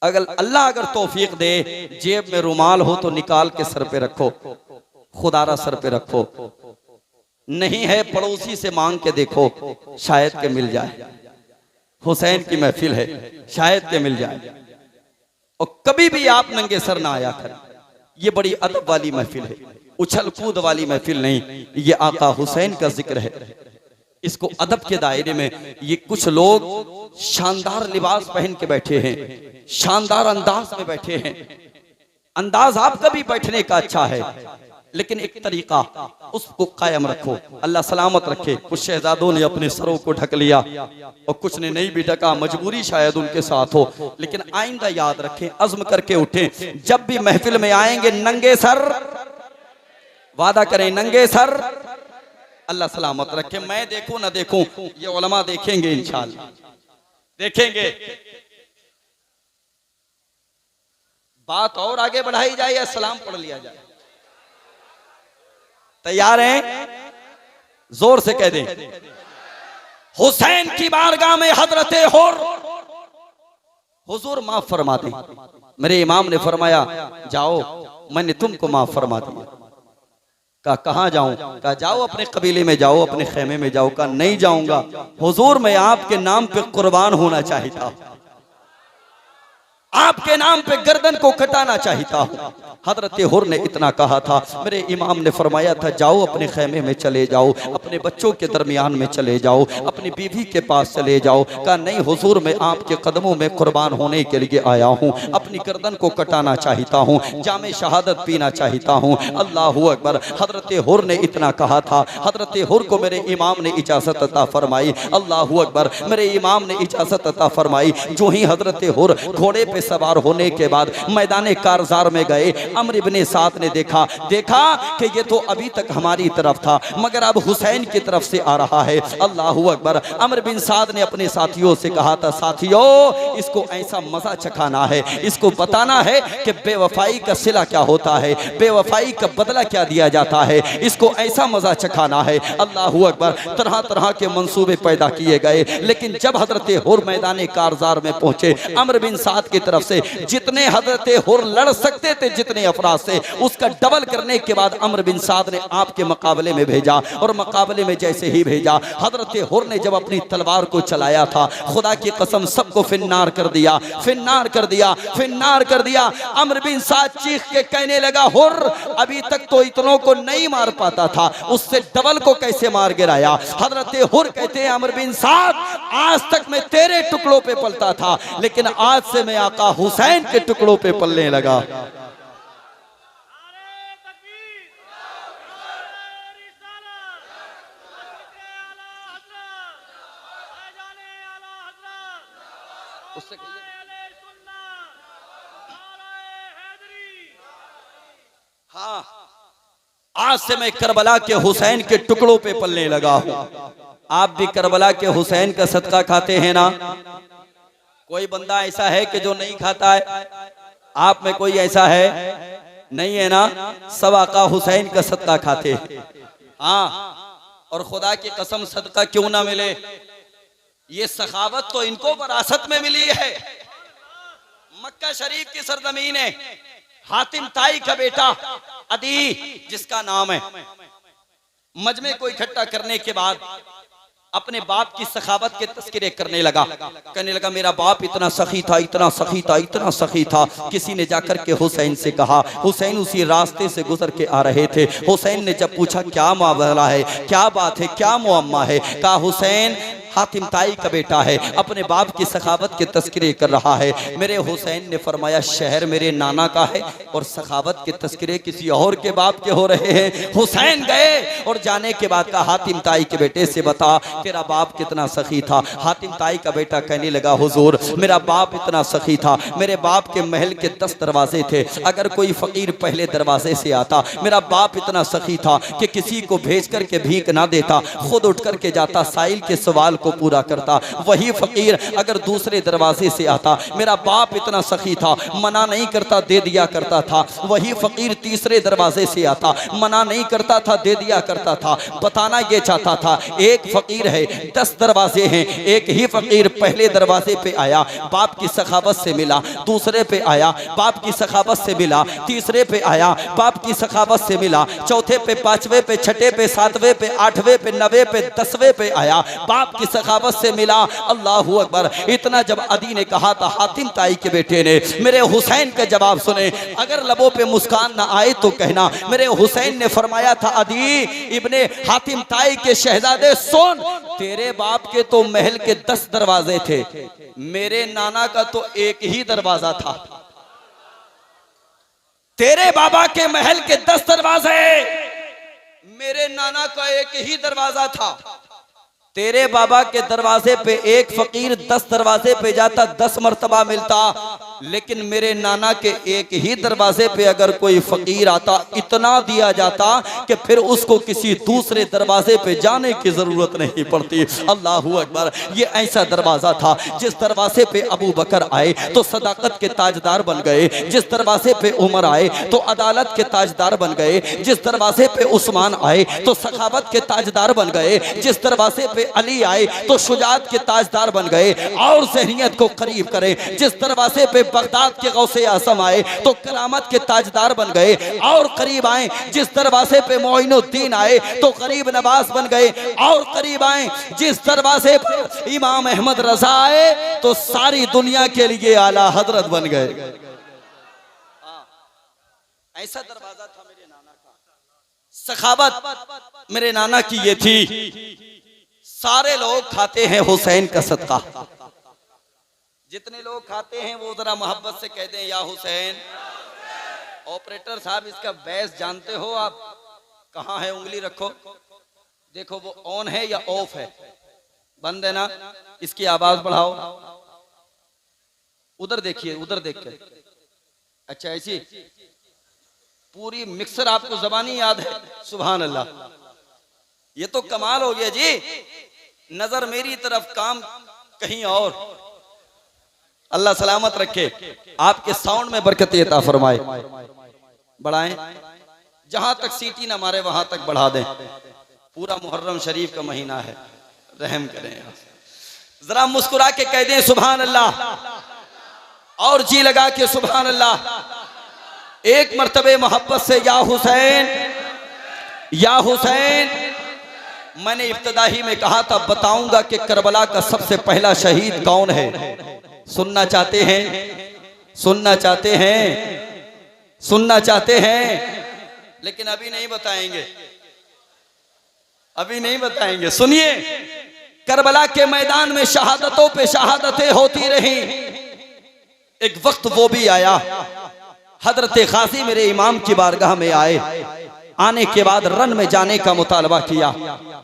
अगर अल्लाह अगर तौफीक दे जेब में रुमाल हो तो निकाल के सर पे रखो, खुदारा सर पे रखो, नहीं है पड़ोसी से मांग के देखो शायद के मिल जाए। हुसैन की महफिल है, शायद के मिल जाए। और कभी भी आप नंगे सर ना आया करें, ये बड़ी अदब वाली महफिल है, उछल कूद वाली महफिल नहीं। ये आका हुसैन का जिक्र है, इसको अदब के दायरे में ये कुछ लोग शानदार लिबास पहन के बैठे हैं, शानदार अंदाज में बैठे हैं। अंदाज आपका भी बैठने का अच्छा है, लेकिन एक तरीका उसको कायम रखो। अल्लाह सलामत रखे। कुछ शहजादों ने अपने सरों को ढक लिया और कुछ ने नहीं भी ढका, मजबूरी शायद उनके साथ हो, लेकिन आइंदा याद रखें, अज़्म करके उठें, जब भी महफिल में आएंगे नंगे सर वादा करें नंगे सर, अल्लाह सलामत रखे। मैं देखूं ना देखूं, ये उलमा देखेंगे इंशाअल्लाह, देखेंगे। बात और आगे बढ़ाई जाए या सलाम पढ़ लिया जाए? तैयार हैं? जोर से कह दें, हुसैन की बारगाह में हजरत हुर, हुजूर माफ फरमा दें। मेरे इमाम ने फरमाया जाओ, मैंने तुमको माफ फरमा दिया। कहा कहाँ जाऊं? कहा जाओ अपने कबीले में जाओ, अपने खेमे में जाओ। कहा नहीं जाऊंगा हुजूर, मैं आपके नाम पे कुर्बान होना चाहता हूं, आपके नाम पे गर्दन को कटाना चाहता हूं। हजरत हुर ने इतना कहा था, मेरे इमाम ने फरमाया था जाओ अपने खेमे में चले जाओ, अपने बच्चों के दरमियान में चले जाओ, अपनी बीवी के पास चले जाओ। कहा नहीं हुजूर, मैं आपके कदमों में कुर्बान होने के लिए आया हूं, अपनी गर्दन को कटाना चाहता हूं, जामे शहादत पीना चाहता हूं। अल्लाहू अकबर। हजरत हुर ने इतना कहा था, हजरत हुर को मेरे इमाम ने इजाजत अता फरमाई। अल्लाहू अकबर। मेरे इमाम ने इजाजत अता फरमाई। जो ही हजरत हुर घोड़े पे सवार होने के बाद मैदान कारजार में गए, अम्र इब्ने साद ने देखा कि ये तो अभी तक हमारी तरफ था मगर अब हुसैन की तरफ से आ रहा है। अल्लाहू अकबर। अम्र बिन साद ने अपने साथियों से कहा था, साथियों इसको ऐसा मजा चखाना है, इसको बताना है कि बेवफाई का सिला क्या होता है, बेवफाई का बदला क्या दिया जाता है, इसको ऐसा मजा चखाना है। अल्लाहू अकबर। तरह तरह के मंसूबे पैदा किए गए, लेकिन जब हजरत हुर मैदान कारजार में पहुंचे, अम्र बिन साद की तरफ से जितने हजरत हुर लड़ सकते थे, जितने अफराद से, उसका डबल करने के बाद अम्र बिन साद ने आपके मुकाबले में भेजा। और मुकाबले में जैसे ही भेजा, हजरत हुर ने जब अपनी तलवार को चलाया था, खुदा की कसम सबको फिन्नार कर दिया, फिन्नार कर दिया, फिन्नार कर दिया। अम्र बिन साद चीख के कहने लगा, हुर अभी तक तो इतनों को नहीं मार पाता था, उससे डबल को कैसे मार गिराया? हजरत हुर कहते हैं, अम्र बिन साद आज तक मैं तेरे टुकड़ों पे पलता था, लेकिन आज से मैं आका हुसैन के टुकड़ों पे पलने लगा। उससे हाँ, आज से मैं करबला के हुसैन के टुकड़ों पे पलने लगा हूं। आप भी करबला के हुसैन का सदका खाते हैं ना? कोई बंदा ऐसा है कि जो नहीं खाता है? आप में कोई ऐसा है? नहीं है ना? सब आका हुसैन का सदका खाते हैं। हाँ, और खुदा की कसम सदका क्यों ना मिले, ये सखावत तो इनको विरासत में मिली है। मक्का शरीफ की सरजमीन है, हातिम ताई का बेटा अदी जिसका नाम है, मजमे को इकट्ठा करने के बाद अपने बाप की सखावत के तस्करे करने लगा। कहने लगा मेरा बाप इतना सखी था, इतना सखी था, इतना सखी था। किसी ने जाकर के हुसैन से कहा, हुसैन उसी रास्ते से गुजर के आ रहे थे। हुसैन ने जब पूछा क्या मामला है, क्या बात है, क्या मुअम्मा है? कहा हुसैन हातिम ताई का बेटा है, अपने बाप की सखावत के तस्करे कर रहा है। मेरे हुसैन ने फरमाया शहर मेरे नाना का है और सखावत के तस्करे किसी और के बाप के हो रहे हैं। हुसैन गए और जाने के बाद कहा हातिम ताई के बेटे से बता तेरा बाप कितना सखी था। हातिम ताई का बेटा कहने लगा हुजूर मेरा बाप इतना सखी था, मेरे बाप के महल के 10 दरवाजे थे, अगर कोई फकीर पहले दरवाजे से आता, मेरा बाप इतना सखी था कि किसी को भेज करके भीख ना देता, खुद उठ करके जाता, साइल के सवाल को पूरा करता। वही फकीर अगर दूसरे दरवाजे से आता, मेरा बाप इतना सखी था, मना नहीं करता, दे दिया करता था। वही फकीर तीसरे दरवाजे से आता, मना नहीं करता था, दे दिया करता था। बताना ये चाहता था एक फकीर है, 10 दरवाजे हैं, एक ही फकीर पहले दरवाजे पे आया, बाप की सखावत से मिला, दूसरे पे आया, बाप की सखावत से मिला, तीसरे पे आया, बाप की सखावत से मिला, चौथे पे, पांचवे पे, छठे पे, सातवें पे, आठवें पे, 9वें पे, 10वें पे आया, बाप की सखावत से मिला। अल्लाहू अकबर। इतना जब अदी ने कहा था, हातिम ताई के बेटे ने मेरे हुसैन का जवाब सुने, अगर लबों पे मुस्कान ना आए तो कहना। मेरे हुसैन ने फरमाया था अदी इब्ने हातिम ताई के शहजादे सुन, तेरे बाप के तो महल के 10 दरवाजे थे, मेरे नाना का तो एक ही दरवाजा था। तेरे बाबा के महल के 10 दरवाजे, मेरे नाना का एक ही दरवाजा था। तेरे बाबा के दरवाजे पे एक फकीर 10 दरवाजे पे जाता, 10 मर्तबा मिलता, लेकिन मेरे नाना के एक ही दरवाजे पे अगर कोई फकीर आता, इतना दिया जाता कि फिर उसको किसी दूसरे दरवाजे पे जाने की जरूरत नहीं पड़ती। अल्लाहू अकबर। ये ऐसा दरवाजा था जिस दरवाजे पे अबू बकर आए तो सदाकत के ताजदार बन गए, जिस दरवाजे पे उमर आए तो अदालत के ताजदार बन गए, जिस दरवाजे पे उस्मान आए तो सखावत के ताजदार बन गए, जिस दरवाजे पे अली आए तो शुजात के ताजदार बन गए और ज़हनियत को करीब करे, जिस दरवाजे पे बगदाद के गौसे आज़म आए तो करामत के ताजदार बन गए और करीब आए, जिस दरवाजे पे मोइनुद्दीन आए तो करीब नवाज बन गए और करीब आए, जिस दरवाजे पे इमाम अहमद रजा आए तो सारी दुनिया के लिए आला हजरत बन गए। ऐसा दरवाजा था मेरे नाना का। सखावत मेरे नाना की ये थी, सारे लोग खाते हैं हुसैन का सदका। जितने लोग खाते हैं वो जरा मोहब्बत से कह दें या हुसैन। ऑपरेटर साहब इसका बैस जानते हो आप? कहाँ है? उंगली रखो, देखो वो ऑन है या ऑफ है। बंद है ना? इसकी आवाज बढ़ाओ। उधर देखिए, उधर देख के। अच्छा ऐसी पूरी मिक्सर आपको जबानी याद है? सुभान अल्लाह, ये तो कमाल हो गया जी। नजर मेरी तरफ, काम कहीं और। अल्लाह सलामत रखे, आपके साउंड में बरकत अता फरमाए। बढ़ाएं, जहां तक सीटी ना मारे वहां तक बढ़ा दें। पूरा मुहर्रम शरीफ का महीना है, रहम करें। जरा मुस्कुरा के कह दें सुभान अल्लाह, और जी लगा के सुभान अल्लाह। एक मर्तबे मोहब्बत से या हुसैन, या हुसैन। मैंने इब्तिदा ही में कहा था बताऊंगा कि करबला का सबसे पहला शहीद कौन है। सुनना चाहते हैं? सुनना चाहते हैं? सुनना चाहते हैं? लेकिन अभी नहीं बताएंगे, अभी नहीं बताएंगे। सुनिए, करबला के मैदान में शहादतों पे शहादतें होती रही। एक वक्त वो भी आया, हजरत गाजी मेरे इमाम की बारगाह में आए। आने के बाद रन में जाने का मुतालबा किया।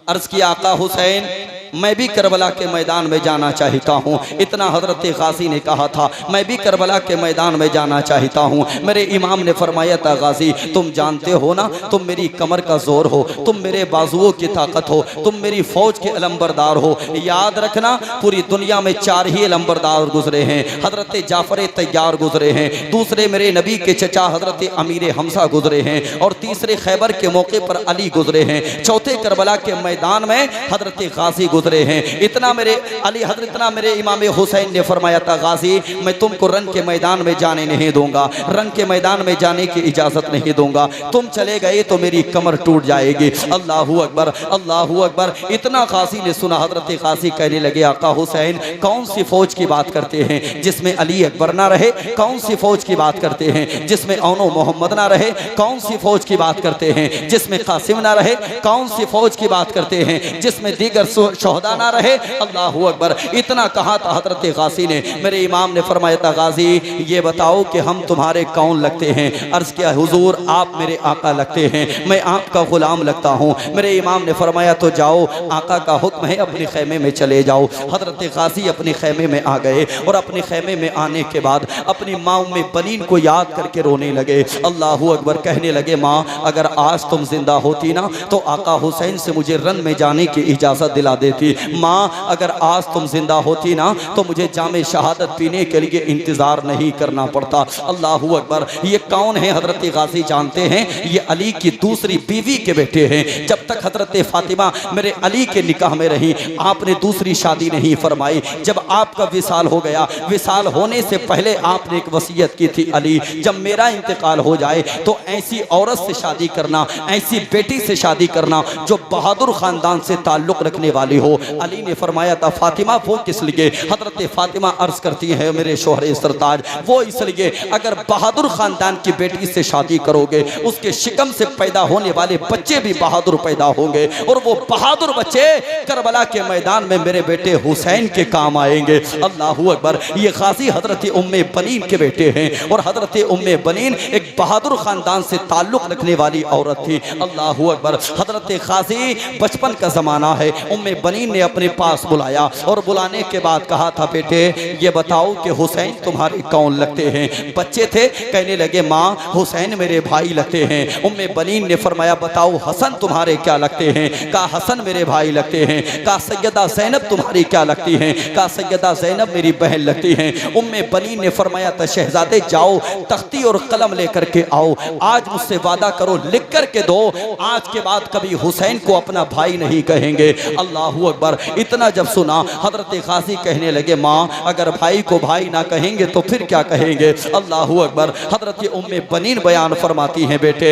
अर्ज किया आका हुसैन, मैं भी करबला के मैदान में जाना चाहता हूँ। इतना हजरत गाजी ने कहा था, मैं भी करबला के मैदान में जाना चाहता हूँ। मेरे इमाम ने फरमाया था गाजी तुम जानते हो ना, तुम मेरी कमर का जोर हो, तुम मेरे बाजुओं की ताकत हो, तुम मेरी फौज के अलंबरदार हो। याद रखना पूरी दुनिया में 4 ही अलंबरदार गुजरे हैं। हजरत जाफर तैयार गुजरे हैं, दूसरे मेरे नबी के चचा हजरत अमीर हमसा गुजरे हैं, और तीसरे खैबर के मौके पर अली गुजरे हैं, चौथे करबला के मैदान में हजरत गाजी गुजरे हैं। इतना मेरे अली हजरत, इतना मेरे इमाम हुसैन ने फरमाया था गाजी मैं तुमको रन के मैदान में जाने नहीं दूंगा, रन के मैदान में जाने की इजाजत नहीं दूंगा। तुम चले गए तो मेरी कमर टूट जाएगी। अल्लाहू अकबर, अल्लाहू अकबर। इतना गाजी ने सुना, हजरत गाजी कहने लगे आका हुसैन कौन सी फौज की बात करते हैं जिसमें अली अकबर ना रहे? कौन सी फौज की बात करते हैं जिसमें औनो मोहम्मद ना रहे? कौन सी फौज की बात करते हैं जिसमें कासिम ना रहे? कौन सी फौज की बात करते हैं जिसमें दीगर शोहदा ना रहे? अल्लाहू अकबर। इतना कहा था हजरत गाजी ने। मेरे इमाम ने फरमाया था गाजी ये बताओ कि हम तुम्हारे कौन लगते हैं? अर्ज किया हुजूर आप मेरे आका लगते हैं, मैं आपका गुलाम लगता हूँ। मेरे इमाम ने फरमाया तो जाओ, आका का हुक्म है अपने खैमे में चले जाओ। हजरत गाजी अपने खैमे में आ गए और अपने खैमे में आने के बाद अपनी माँ में बनीन को याद करके रोने लगे। अल्लाहू अकबर। कहने लगे माँ अगर आज तुम जिंदा होती ना तो आका हुसैन से मुझे रन में जाने की इजाजत दिला देती। माँ अगर आज तुम जिंदा होती ना तो मुझे जामे शहादत पीने के लिए इंतजार नहीं करना पड़ता। अल्लाहू अकबर। ये कौन है? हजरत गाजी जानते हैं, ये अली की दूसरी बीवी के बेटे हैं। जब तक हजरत फातिमा मेरे अली के निकाह में रही आपने दूसरी शादी नहीं फरमाई। जब आपका विसाल हो गया, विसाल होने से पहले आपने एक वसीयत की थी अली जब मेरा इंतकाल हो जाए तो ऐसी औरत से शादी करना, ऐसी बेटी से शादी करना जो बहादुर खानदान से ताल्लुक रखने वाली हो। अली ने फरमाया था फातिमा वो किस लिए? हजरत फातिमा अर्ज करती है मेरे शोहरे सरताज वो इसलिए अगर बहादुर खानदान की बेटी से शादी करोगे उसके शिकम से पैदा होने वाले बच्चे भी बहादुर पैदा होंगे और वो बहादुर बच्चे करबला के मैदान में मेरे बेटे हुसैन के काम आएंगे। फरमाएंगे। अल्लाहू अकबर। ये गाजी हजरत उम्मे बनीन के बेटे हैं और हजरत उम्मे बनीन एक बहादुर खानदान से ताल्लुक रखने वाली औरत थी। अल्लाहू अकबर। हजरत गाजी बचपन का जमाना है, उम्मे बनीन ने अपने पास बुलाया और बुलाने के बाद कहा था बेटे ये बताओ कि हुसैन तुम्हारे कौन लगते हैं। बच्चे थे, कहने लगे माँ हुसैन मेरे भाई लगते हैं। उम्मे बनीन ने फरमाया बताओ हसन तुम्हारे क्या लगते हैं। कहा हसन मेरे भाई लगते हैं। कहा सैयदा ज़ैनब तुम्हारी क्या लगती हैं। कहा सैयदा ज़ैनब मेरी बहन लगती हैं। उम्मे बनीन ने फरमाया तो शहजादे जाओ तख्ती और कलम लेकर के आओ, आज मुझसे वादा करो लिख कर के दो आज के बाद कभी हुसैन को अपना भाई नहीं कहेंगे। अल्लाहू अकबर। इतना जब सुना हजरत गाजी कहने लगे माँ अगर भाई को भाई ना कहेंगे तो फिर क्या कहेंगे। अल्लाहू अकबर। हजरत उम्मे बनीन बयान फरमाती हैं बेटे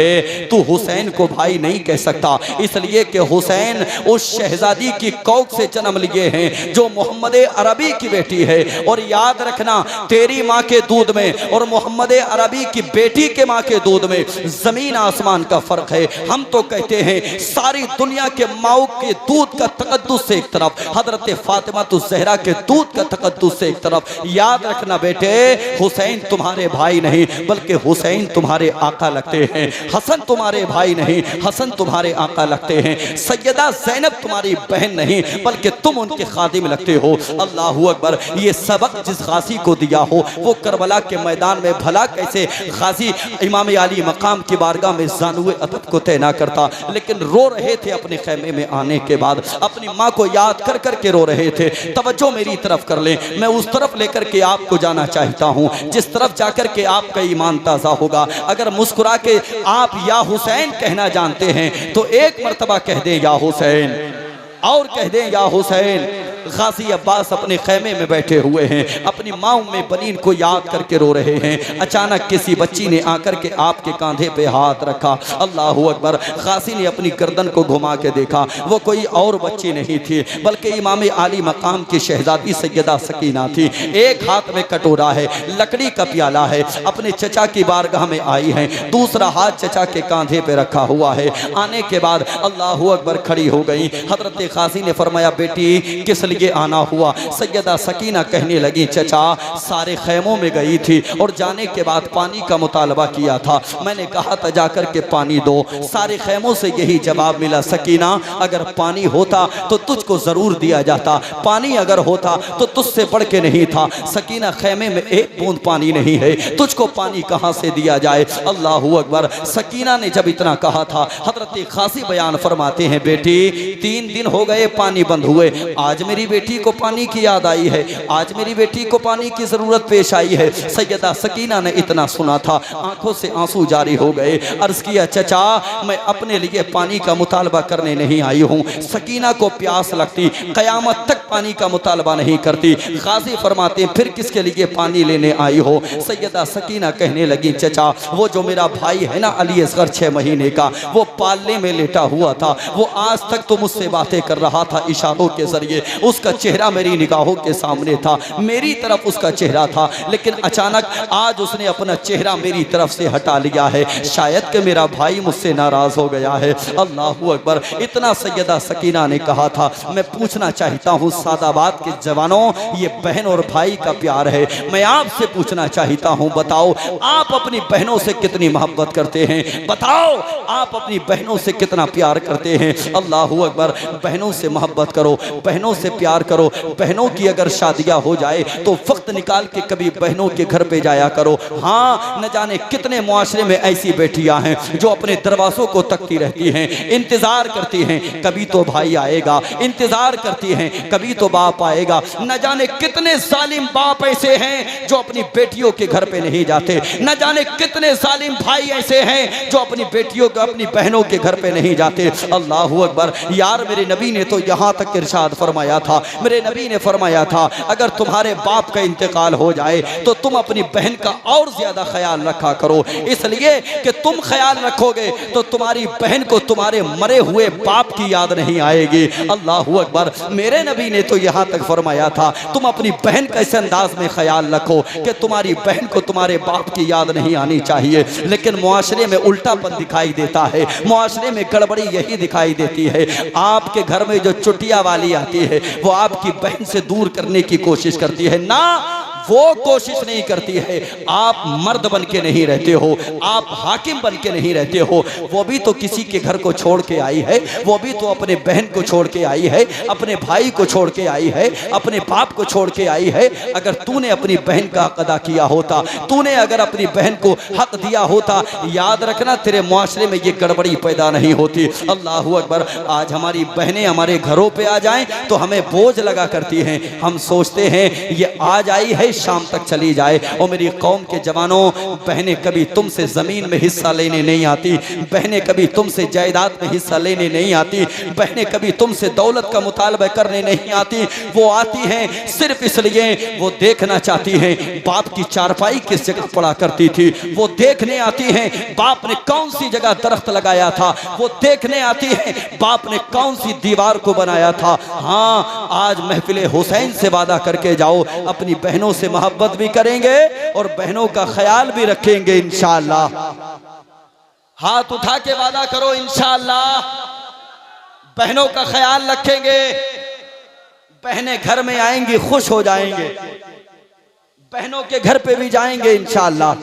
तू हुसैन को भाई नहीं कह सकता, इसलिए कि हुसैन उस शहजादी की कौक से जन्म लिए हैं जो मोहम्मद अरबी की बेटी है। और याद रखना तेरी माँ के दूध में और मोहम्मद अरबी की बेटी के माँ के दूध में जमीन आसमान का फर्क है। हम तो कहते हैं सारी दुनिया के माओ के दूध का तकद्दुस से एक तरफ, हजरत फातिमा तो ज़हरा के दूध का तकद्दुस से एक तरफ। याद रखना बेटे हुसैन तुम्हारे भाई नहीं बल्कि हुसैन तुम्हारे आका लगते हैं। हसन तुम्हारे भाई नहीं, हसन तुम्हारे आका लगते हैं। सैयदा ज़ैनब तुम्हारी बहन नहीं बल्कि तुम उनके खादिम लगते हो। अल्लाहू अकबर। ये सबक जिस गाजी को दिया हो वो करबला के मैदान में भला कैसे गाजी इमाम अली मकाम की बारगाह में ज़ानुए अदब को तय ना करता, लेकिन रो रहे थे अपने खैमे में आने के बाद, अपनी माँ को याद कर कर के रो रहे थे। तवज्जो मेरी तरफ कर लें, मैं उस तरफ लेकर के आपको जाना चाहता हूँ जिस तरफ जाकर के आपका ईमान ताज़ा होगा। अगर मुस्कुरा के आप या हुसैन कहना जानते हैं तो एक मर्तबा कह दें या हुसैन, और कह दें या हुसैन। गाजी अब्बास अपने खैमे में बैठे हुए हैं, अपनी माँ उम्मे बनीन को याद करके रो रहे हैं। अचानक किसी बच्ची ने आकर के आपके कंधे पे हाथ रखा। अल्लाहू अकबर। गाजी ने अपनी गर्दन को घुमा के देखा, वो कोई और बच्ची नहीं थी बल्कि इमाम आली मकाम की शहजादी सैयदा सकीना थी। एक हाथ में कटोरा है, लकड़ी का प्याला है, अपने चचा की बारगाह में आई है, दूसरा हाथ चचा के कंधे पे रखा हुआ है। आने के बाद अल्लाहू अकबर खड़ी हो गई। हजरत गाजी ने फरमाया बेटी किस लिए आना हुआ। सैयदा सकीना कहने लगी चचा सारे खैमों में गई थी और जाने के बाद पानी का मुतालबा किया था, मैंने कहा था जाकर के पानी दो। सारे खैमों से यही जवाब मिला सकीना अगर पानी होता तो तुझको जरूर दिया जाता, पानी अगर होता तो तुझसे बढ़ के नहीं था। सकीना खैमे में एक बूंद पानी नहीं है, तुझको पानी कहाँ से दिया जाए। अल्लाहू अकबर। सकीना ने जब इतना कहा था हजरत गाजी बयान फरमाते हैं बेटी 3 दिन हो गए पानी बंद हुए, आज मेरी बेटी को पानी की याद आई है, आज मेरी बेटी को पानी की जरूरत पेश आई है। सैयदा सकीना ने इतना सुना था आंखों से आंसू जारी हो गए। अर्ज किया चचा मैं अपने लिए पानी का मुतालबा करने नहीं आई हूँ, सकीना को प्यास लगती कयामत तक पानी का मुतालबा नहीं करती। गाजी फरमाते फिर किसके लिए पानी लेने आई हो। सैयदा सकीना कहने लगी चचा वो जो मेरा भाई है ना अली असगर 6 महीने का, वो पालने में लेटा हुआ था, वो आज तक तो मुझसे बातें कर रहा था इशारों के जरिए, उसका चेहरा मेरी निगाहों के सामने था, मेरी तरफ उसका चेहरा था, लेकिन अचानक आज उसने अपना चेहरा मेरी तरफ से हटा लिया है, शायद कि मेरा भाई मुझसे नाराज हो गया है। अल्लाहू अकबर। इतना सैयदा सकीना ने कहा था। मैं पूछना चाहता हूँ सादाबाद के जवानों ये बहन और भाई का प्यार है, मैं आपसे पूछना चाहता हूँ बताओ आप अपनी बहनों से कितनी मोहब्बत करते हैं, बताओ आप अपनी बहनों से कितना प्यार करते हैं। अल्लाहू अकबर। बहनों से मोहब्बत करो, बहनों से प्यार करो। बहनों की अगर शादियां हो जाए तो वक्त निकाल के कभी बहनों के घर पे जाया करो। हाँ न जाने कितने मुआशरे में ऐसी बेटियां हैं जो अपने दरवाजों को तकती रहती हैं, इंतजार करती हैं कभी तो भाई आएगा, इंतजार करती हैं कभी तो बाप आएगा। न जाने कितने जालिम बाप ऐसे हैं जो अपनी बेटियों के घर पे नहीं जाते, न जाने कितने जालिम भाई ऐसे हैं जो अपनी बेटियों को अपनी बहनों के घर पे नहीं जाते। अल्लाहू अकबर। यार मेरे नबी ने तो यहाँ तक इरशाद फरमाया था, मेरे नबी ने फरमाया था अगर तुम्हारे बाप का इंतकाल हो जाए तो तुम अपनी बहन का और ज्यादा ख्याल रखा करो, इसलिए कि तुम ख्याल रखोगे तो तुम्हारी बहन को तुम्हारे मरे हुए बाप की याद नहीं आएगी। अल्लाहू अकबर। मेरे नबी ने तो यहाँ तक फरमाया था तुम अपनी बहन का इस अंदाज में ख्याल रखो कि तुम्हारी बहन को तुम्हारे बाप की याद नहीं आनी चाहिए, लेकिन मुआशरे में उल्टापन दिखाई देता है, मुआशरे में गड़बड़ी यही दिखाई देती है। आपके घर में जो चुटिया वाली आती है वो आपकी बहन से दूर करने की कोशिश करती है ना, वो कोशिश नहीं करती है। आप मर्द बन के नहीं रहते हो, आप हाकिम बन के नहीं रहते हो। वो भी तो किसी के घर को छोड़ के आई है, वो भी तो अपने बहन को छोड़ के आई है, अपने भाई को छोड़ के आई है, अपने बाप को छोड़ के आई है। अगर तूने अपनी बहन का हक अदा किया होता, तूने अगर अपनी बहन को हक दिया होता, याद रखना तेरे मुआशरे में ये गड़बड़ी पैदा नहीं होती। अल्लाहू अकबर। आज हमारी बहनें हमारे घरों पे आ जाएं तो हमें बोझ लगा करती हैं। हम सोचते हैं ये आज आई है शाम तक चली जाए। और मेरी कौम के जवानों, बहनें कभी तुमसे जमीन में हिस्सा लेने नहीं आती, बहनें कभी तुमसे जायदाद में हिस्सा लेने नहीं आती, बहनें कभी तुमसे दौलत का मुतालबा करने नहीं आती। वो आती हैं सिर्फ इसलिए वो देखना चाहती हैं बाप की चारपाई किस जगह पड़ा करती थी, वो देखने आती हैं बाप ने कौन सी जगह दरख्त लगाया था, वो देखने आती हैं बाप ने कौन सी दीवार को बनाया था। हाँ, आज महफिल हुसैन से वादा करके जाओ, अपनी बहनों से मोहब्बत भी करेंगे और बहनों का ख्याल भी रखेंगे इंशाअल्लाह। हाथ उठा के वादा करो इंशाअल्लाह बहनों का ख्याल रखेंगे। बहनें घर में आएंगी खुश हो जाएंगे, बहनों के घर पे भी जाएंगे इंशाअल्लाह।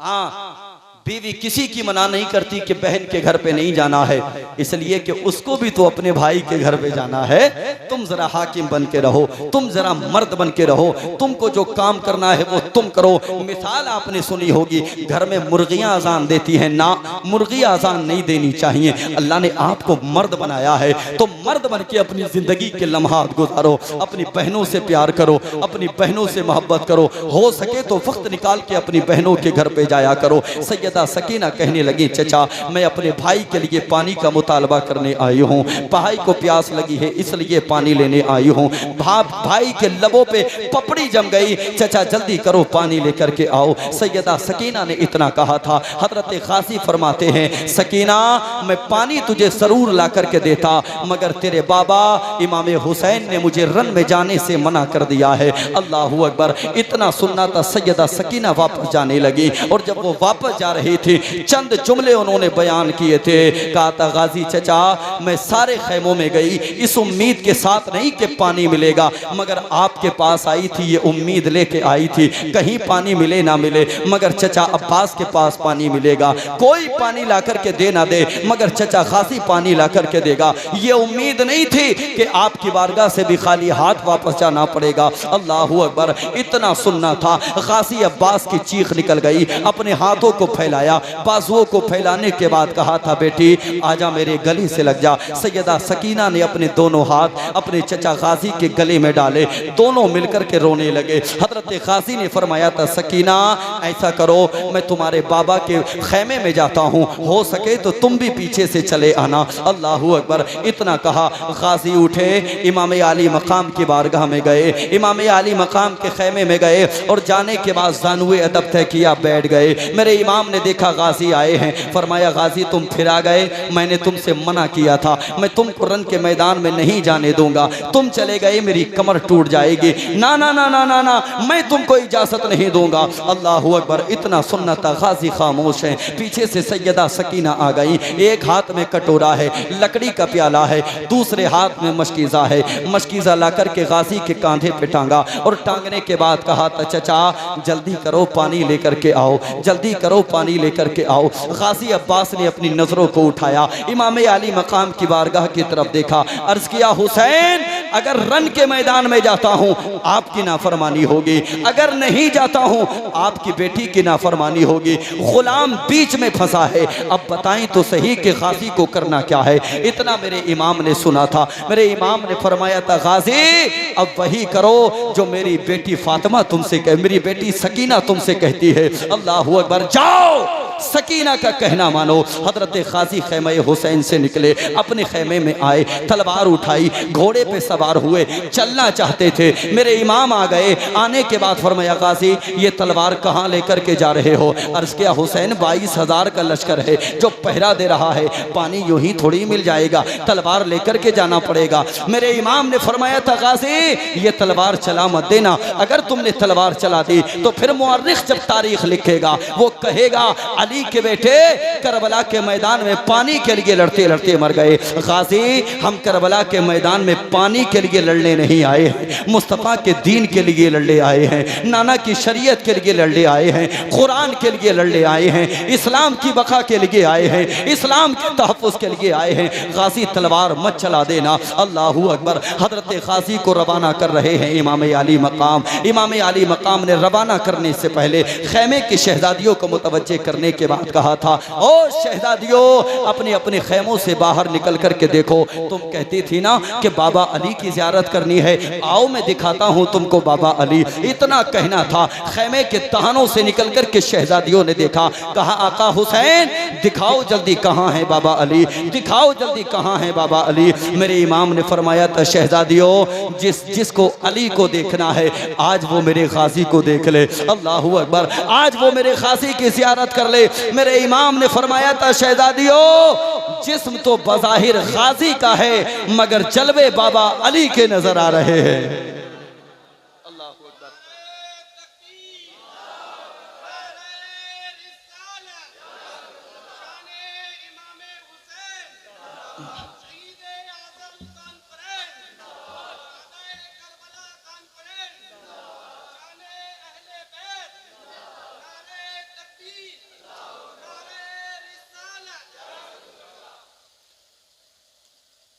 हाँ, बीवी किसी की मना नहीं करती कि बहन के घर पे नहीं जाना है, इसलिए कि उसको भी तो अपने भाई के घर पे जाना है। तुम जरा हाकिम बन के रहो, तुम जरा मर्द बन के रहो, तुमको जो काम करना है वो तुम करो। मिसाल आपने सुनी होगी, घर में मुर्गियां अजान देती हैं ना, मुर्गी अजान नहीं देनी चाहिए। अल्लाह ने आपको मर्द बनाया है तो मर्द बन के अपनी जिंदगी के लम्हात गुजारो, अपनी बहनों से प्यार करो, अपनी बहनों से मोहब्बत करो। हो सके तो वक्त निकाल के अपनी बहनों के घर पे जाया करो। सैयदा सकीना कहने लगी, चचा मैं अपने भाई के लिए पानी का मुतालबा करने आई हूँ, भाई को प्यास लगी है इसलिए पानी लेने आई हूँ। भाई के लबों पे पपड़ी जम गई, चचा जल्दी करो पानी लेकर के आओ। सैयदा सकीना ने इतना कहा था। हजरत गाजी फरमाते हैं, सकीना मैं पानी तुझे जरूर ला करके देता, मगर तेरे बाबा इमाम हुसैन ने मुझे रन में जाने से मना कर दिया है। अल्लाहू अकबर। इतना सुनना था, सैयदा सकीना वापस जाने लगी और जब वो वापस जा रही थी चंद जुमले उन्होंने बयान किए थे। कहा था, गाजी चचा मैं सारे खैमों में गई इस उम्मीद के साथ नहीं कि पानी मिलेगा, मगर आपके पास आई थी ये उम्मीद लेके आई थी कहीं पानी मिले ना मिले, मगर चचा अब्बास के पास पानी मिलेगा। कोई पानी ला करके दे ना दे, मगर चचा गाजी पानी ला करके देगा। ये उम्मीद नहीं थी कि आपकी बारगाह से भी खाली हाथ वापस जाना पड़ेगा। अल्लाहू अकबर। इतना सुनना था, गाजी अब्बास की चीख निकल गई, अपने हाथों को फैलाया, बाजुओं को फैलाने के बाद कहा था, बेटी आजा मेरे गले से लग जा। सैयदा सकीना ने अपने दोनों हाथ अपने चचा गाजी के गले में डाले, दोनों मिलकर के रोने लगे। हजरत गाजी ने फरमाया था, सकीना ऐसा करो मैं तुम्हारे बाबा के खैमे में जाता हूँ, हो सके तो तुम भी पीछे से चले आना। अल्लाहू अकबर। इतना कहा, गाजी उठे, इमाम आली मकाम की बारगाह में गए, इमाम आली मकाम के खैमे में गए और जाने के बाद जानवे अदब तय किया, बैठ गए। मेरे इमाम ने देखा गाजी आए हैं, फरमाया, गाजी तुम फिर आ गए, मैंने तुमसे मना किया था, मैं तुमको रन के मैदान में नहीं जाने दूंगा, तुम चले गए मेरी कमर टूट जाएगी। ना ना ना ना ना ना, मैं तुमको इजाजत नहीं दूंगा। अल्लाहू अकबर। इतना सुनना था, गाजी खामोश है। पीछे से सैयदा सकीना आ गई, एक हाथ में कटोरा है, लकड़ी का प्याला है, दूसरे हाथ में मशकीज़ा है। मशकीज़ा ला करके गाजी के कांधे पे टांगा और टांगने के बाद कहा था, चचा जल्दी करो पानी लेकर के आओ, जल्दी करो पानी लेकर के आओ। गाजी अब्बास ने अपनी नजरों को उठाया, इमाम आली मकाम की बारगाह की तरफ देखा, अर्ज किया, हुसैन अगर रन के मैदान में जाता हूं आपकी नाफरमानी होगी, अगर नहीं जाता हूं आपकी बेटी की नाफरमानी होगी। गुलाम बीच में फंसा है, अब बताएं तो सही कि गाजी को करना क्या है। इतना मेरे इमाम ने सुना था। मेरे इमाम ने फरमाया था, गाजी अब वही करो जो मेरी बेटी फातिमा तुमसे कह, मेरी बेटी सकीना तुमसे कहती है। अल्लाहू अकबर। जाओ सकीना का कहना मानो। हजरत खाजी खैमे हुसैन से निकले, अपने खैमे में आए, तलवार उठाई, घोड़े पे सवार हुए, चलना चाहते थे। मेरे इमाम आ गए। आने के बाद फरमाया गाजी ये तलवार कहाँ लेकर के जा रहे हो? अर्ज किया हुसैन 22,000 का लश्कर है जो पहरा दे रहा है, पानी यूं ही थोड़ी मिल जाएगा, तलवार लेकर के जाना पड़ेगा। मेरे इमाम ने फरमाया था गाजी ये तलवार चला मत देना, अगर तुमने तलवार चला दी तो फिर मुअर्रिख जब तारीख लिखेगा वो कहेगा अली के बेटे करबला के मैदान में पानी के लिए लड़ते लड़ते मर गए। गाजी हम करबला के मैदान में पानी के लिए लड़ने नहीं आए हैं, मुस्तफ़ा के दीन के लिए लड़ने आए हैं, नाना की शरीयत के लिए लड़ने आए हैं, कुरान के लिए लड़ने आए हैं, इस्लाम की बका के लिए आए हैं, इस्लाम के तहफ़्फ़ुज़ के लिए आए हैं। गाजी तलवार मत चला देना। अल्लाहू अकबर। हजरत गाजी को रवाना कर रहे हैं इमाम अली मकाम। इमाम अली मकाम ने रवाना करने से पहले खैमे की शहजादियों को मुतवज्जे करने के बाद कहा था ओ शहजादियों अपने अपने खैमों से बाहर निकल कर के देखो, तुम कहती थी ना कि बाबा अली की ज़ियारत करनी है, आओ मैं दिखाता हूँ तुमको बाबा अली। इतना कहना था। खैमे के तहनों से निकल कर के शहजादियों ने देखा, कहा आका हुसैन दिखाओ जल्दी कहाँ है बाबा अली, दिखाओ जल्दी कहाँ है बाबा अली। मेरे इमाम ने फरमाया था शहजादियों जिसको अली को देखना है आज वो मेरे गाजी को देख ले। अल्लाहू अकबर। आज वो मेरे गाजी की ज़ियारत कर ले। मेरे इमाम ने फरमाया था शहजादियों जिस्म तो बज़ाहिर गाजी का है मगर जलवे बाबा अली के नजर आ रहे हैं।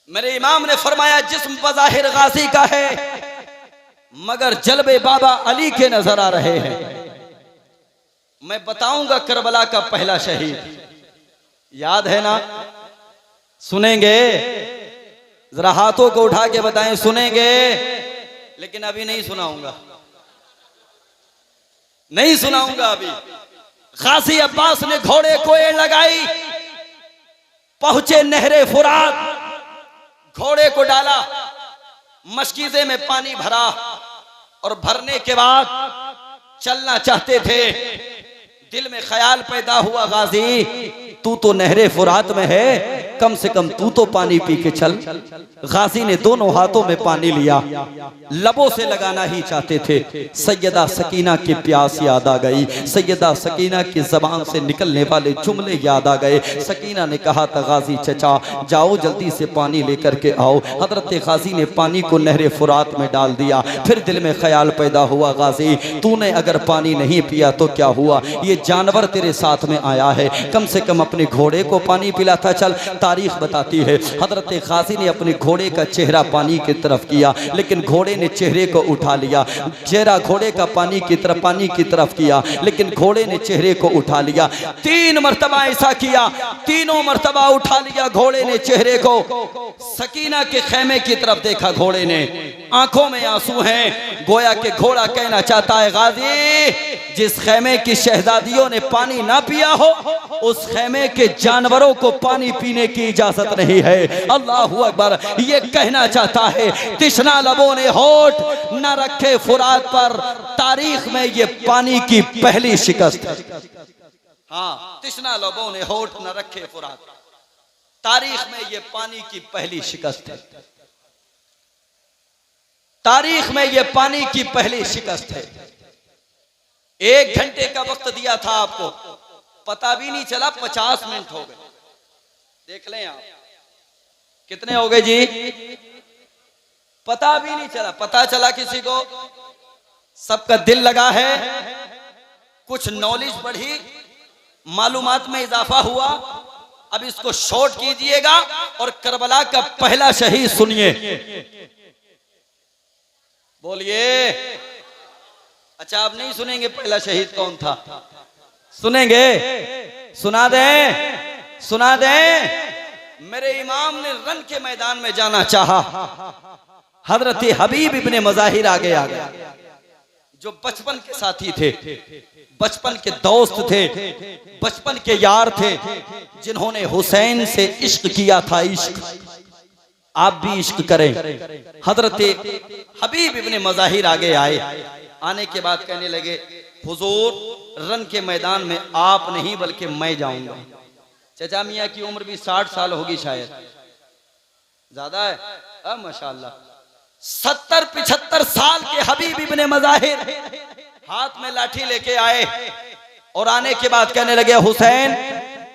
मेरे इमाम ने फरमाया जिस्म बज़ाहिर गाजी का है मगर जलवे बाबा अली के नजर आ रहे हैं। मैं बताऊंगा करबला का पहला शहीद, याद है ना? सुनेंगे? जरा हाथों को उठा के बताएं सुनेंगे। लेकिन अभी नहीं सुनाऊंगा, नहीं सुनाऊंगा अभी। गाजी अब्बास ने घोड़े को एड़ लगाई, पहुंचे नहरे फुरात, घोड़े को डाला, मशकीज़े में पानी भरा और भरने के बाद चलना चाहते थे। दिल में ख्याल पैदा हुआ गाजी तू तो नहरे फुरात में है, कम से कम तू तो पानी पी के चल। गाजी ने दोनों हाथों में पानी लिया, लबों से लगाना ही चाहते थे। सैयदा सकीना की प्यास याद आ गई, सैयदा सकीना की जबान से निकलने वाले जुमले याद आ गए। सकीना ने कहा था गाजी चचा जाओ जल्दी से पानी लेकर के आओ। हजरत गाजी ने पानी को नहरे फुरात में डाल दिया। फिर दिल में ख्याल पैदा हुआ गाजी तूने अगर पानी नहीं पिया तो क्या हुआ, ये जानवर तेरे साथ में आया है, कम से कम अपने घोड़े को पानी पिलाता चल। तारीख बताती है हजरत गाजी ने अपने घोड़े का चेहरा पानी की तरफ किया, लेकिन घोड़े ने चेहरे को उठा लिया। चेहरा घोड़े का पानी की तरफ किया, लेकिन घोड़े ने चेहरे को उठा लिया। 3 मरतबा ऐसा किया, तीनों मरतबा उठा लिया घोड़े ने चेहरे को। सकीना के खैमे की तरफ देखा घोड़े ने, आंखों में आंसू हैं, गोया के घोड़ा कहना चाहता है गाजी जिस खैमे की शहजादियों ने पानी ना पिया हो उस खैमे के जानवरों को पानी पीने की इजाजत नहीं है। अल्लाहू अकबर। ये कहना चाहता है तिश्ना लबों ने होठ न रखे फुरात पर, तारीख में ये पानी की पहली शिकस्त है। हाँ, तिश्ना लबों ने होठ न रखे फुरात, तारीख में ये पानी की पहली शिकस्त है। तारीख में ये पानी की पहली शिकस्त है। 1 घंटे का वक्त दिया था आपको, पता भी नहीं चला 50 मिनट हो गए। देख लें आप कितने हो गए जी, पता भी नहीं चला। पता चला किसी को? सबका दिल लगा है, कुछ नॉलेज बढ़ी, मालूमात में इजाफा हुआ। अब इसको शॉर्ट कीजिएगा और करबला का पहला शहीद सुनिए। बोलिए। अच्छा आप नहीं सुनेंगे पहला शहीद कौन था? सुनेंगे? सुना दें, सुना दें। मेरे इमाम ने रन के मैदान में जाना चाहा, हजरत हबीब इब्ने मज़ाहिर आगे आ गया। जो बचपन के साथी थे, बचपन के दोस्त थे, बचपन के यार थे, जिन्होंने हुसैन से इश्क किया था। इश्क आप भी इश्क करें। हजरत हबीब इब्ने मज़ाहिर आगे आए। आने के बाद कहने लगे, हुजूर रन के मैदान में आप नहीं बल्कि मैं जाऊंगा। चचा मियाँ की उम्र भी 60 साल होगी, शायद ज्यादा है। अब माशाल्लाह 70-75 साल के हबीब इब्ने मज़ाहिर हाथ में लाठी लेके आए और आने के बाद कहने लगे, हुसैन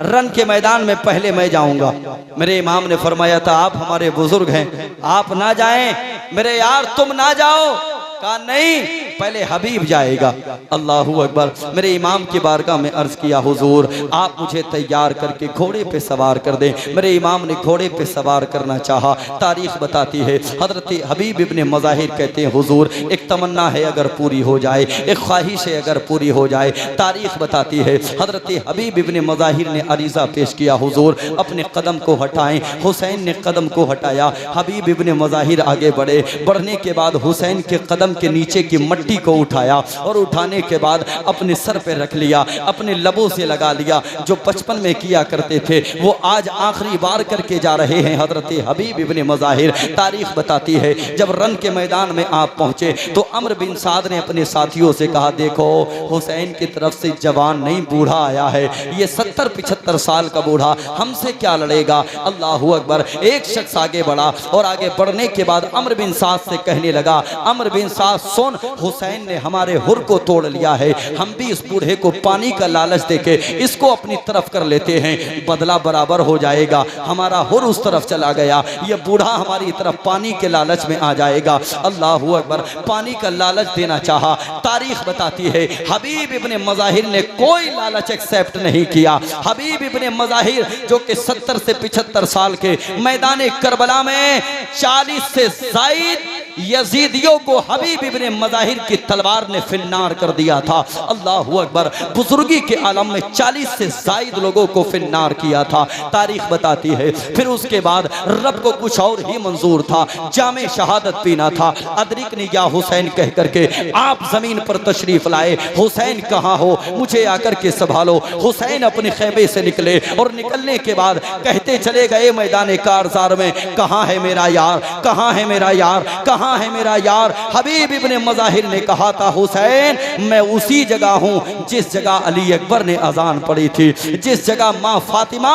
रन के मैदान में पहले मैं जाऊंगा। मेरे इमाम ने फरमाया था, आप हमारे बुजुर्ग हैं, आप ना जाएं, मेरे यार तुम ना जाओ। कहा नहीं, पहले हबीब जाएगा। अल्लाहू अकबर। मेरे इमाम की बारगाह में अर्ज किया, हुजूर आप मुझे तैयार करके घोड़े पे सवार कर दें। मेरे इमाम ने घोड़े पे सवार करना चाहा। तारीख बताती है, हजरत हबीब इब्ने मज़ाहिर कहते हैं, हुजूर एक तमन्ना है अगर पूरी हो जाए, एक ख्वाहिश है अगर पूरी हो जाए। तारीख बताती है, हजरत हबीब इब्ने मज़ाहिर ने अरीज़ा पेश किया, हुजूर अपने कदम को हटाएं। हुसैन ने कदम को हटाया। हबीब इब्ने मज़ाहिर आगे बढ़े। बढ़ने के बाद हुसैन के कदम के नीचे की मट्टी को उठाया और उठाने के बाद अपने सर पे रख लिया, अपने लबों से लगा लिया। जो बचपन में किया करते थे वो आज आखिरी बार करके जा रहे हैं हजरत हबीब इब्ने मज़ाहिर। तारीख बताती है, जब रन के मैदान में आप पहुंचे तो अम्र बिन साद ने अपने साथियों से कहा, देखो हुसैन की तरफ से जवान नहीं बूढ़ा आया है, ये 70-75 साल का बूढ़ा हमसे क्या लड़ेगा। अल्लाहू अकबर। एक शख्स आगे बढ़ा और आगे बढ़ने के बाद अम्र बिन साद से कहने लगा, अम्र बिन साद सुन, हुसैन ने हमारे हुर को तोड़ लिया है, हम भी इस बूढ़े को पानी का लालच देके इसको अपनी तरफ कर लेते हैं, बदला बराबर हो जाएगा। हमारा हुर उस तरफ चला गया, ये बूढ़ा हमारी तरफ पानी के लालच में आ जाएगा। अल्लाहू अकबर। पानी का लालच देना चाहा। तारीख बताती है, हबीब इब्ने मज़ाहिर ने कोई लालच एक्सेप्ट नहीं किया। हबीब इब्ने मज़ाहिर जो कि 70 से 75 साल के मैदान करबला में 40 से ज़ायद यजीदियों को हबीब इब्ने मज़ाहिर की तलवार ने फिन्नार कर दिया था। अल्लाहू अकबर। बुजुर्गी के आलम में 40 से ज़ायद लोगों को फिन्नार किया था। तारीख बताती है, फिर उसके बाद रब को कुछ और ही मंजूर था, जामे शहादत पीना था। अदरिकनी या हुसैन कह करके आप जमीन पर तशरीफ लाए। हुसैन कहाँ हो, मुझे आकर के संभालो। हुसैन अपने खैमे से निकले और निकलने के बाद कहते चले गए मैदान कारज़ार में, कहाँ है मेरा यार, कहाँ है मेरा यार, कहाँ है मेरा यार। हबीब इब्ने मज़ाहिर ने कहा था, हुसैन मैं उसी जगह हूँ जिस जगह अली अकबर ने अजान पढ़ी थी, जिस जगह माँ फातिमा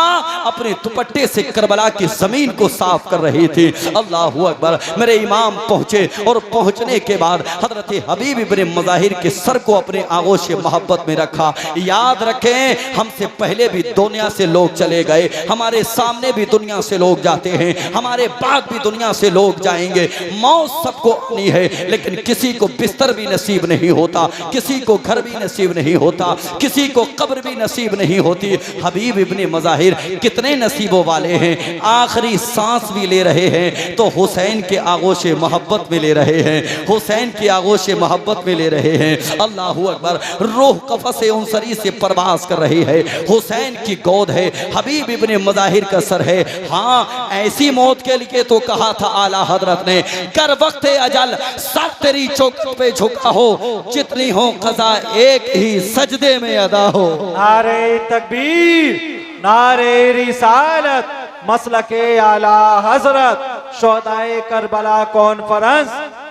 अपने दुपट्टे से करबला की जमीन को साफ कर रही थी। अल्लाहू अकबर। मेरे इमाम पहुंचे और पहुंचने के बाद हजरत हबीब इब्ने मज़ाहिर के सर को अपने आगोश मोहब्बत में रखा। याद रखें, हमसे पहले भी दुनिया से लोग चले गए, हमारे सामने भी दुनिया से लोग जाते हैं, हमारे बाद भी दुनिया से लोग जाएंगे। मौत सबको आनी है, लेकिन किसी को बिस्तर भी नसीब नहीं होता, किसी को घर भी नसीब नहीं होता, किसी को कब्र भी नसीब नहीं होती। हबीब इब्ने मज़ाहिर कितने नसीबों वाले हैं, आखिरी सांस भी ले रहे हैं तो हुसैन के आगोश मोहब्बत में ले रहे हैं, हुसैन के आगोश मोहब्बत में ले रहे हैं। अल्लाहू अकबर। रूह कफ़स उनसरी से परवास कर रही है, हुसैन की गोद है, हबीब इब्ने मज़ाहिर का सर है। हाँ, ऐसी मौत के लिए तो कहा था आला हजरत ने, कर वक्त अजल सर तेरी चौखट पे झुका हो, जितनी हो क़ज़ा एक ही सजदे में अदा हो। नारे तकबीर, नारे रिसालत, मसलके आला हजरत, शोहदाए करबला कॉन्फ्रेंस।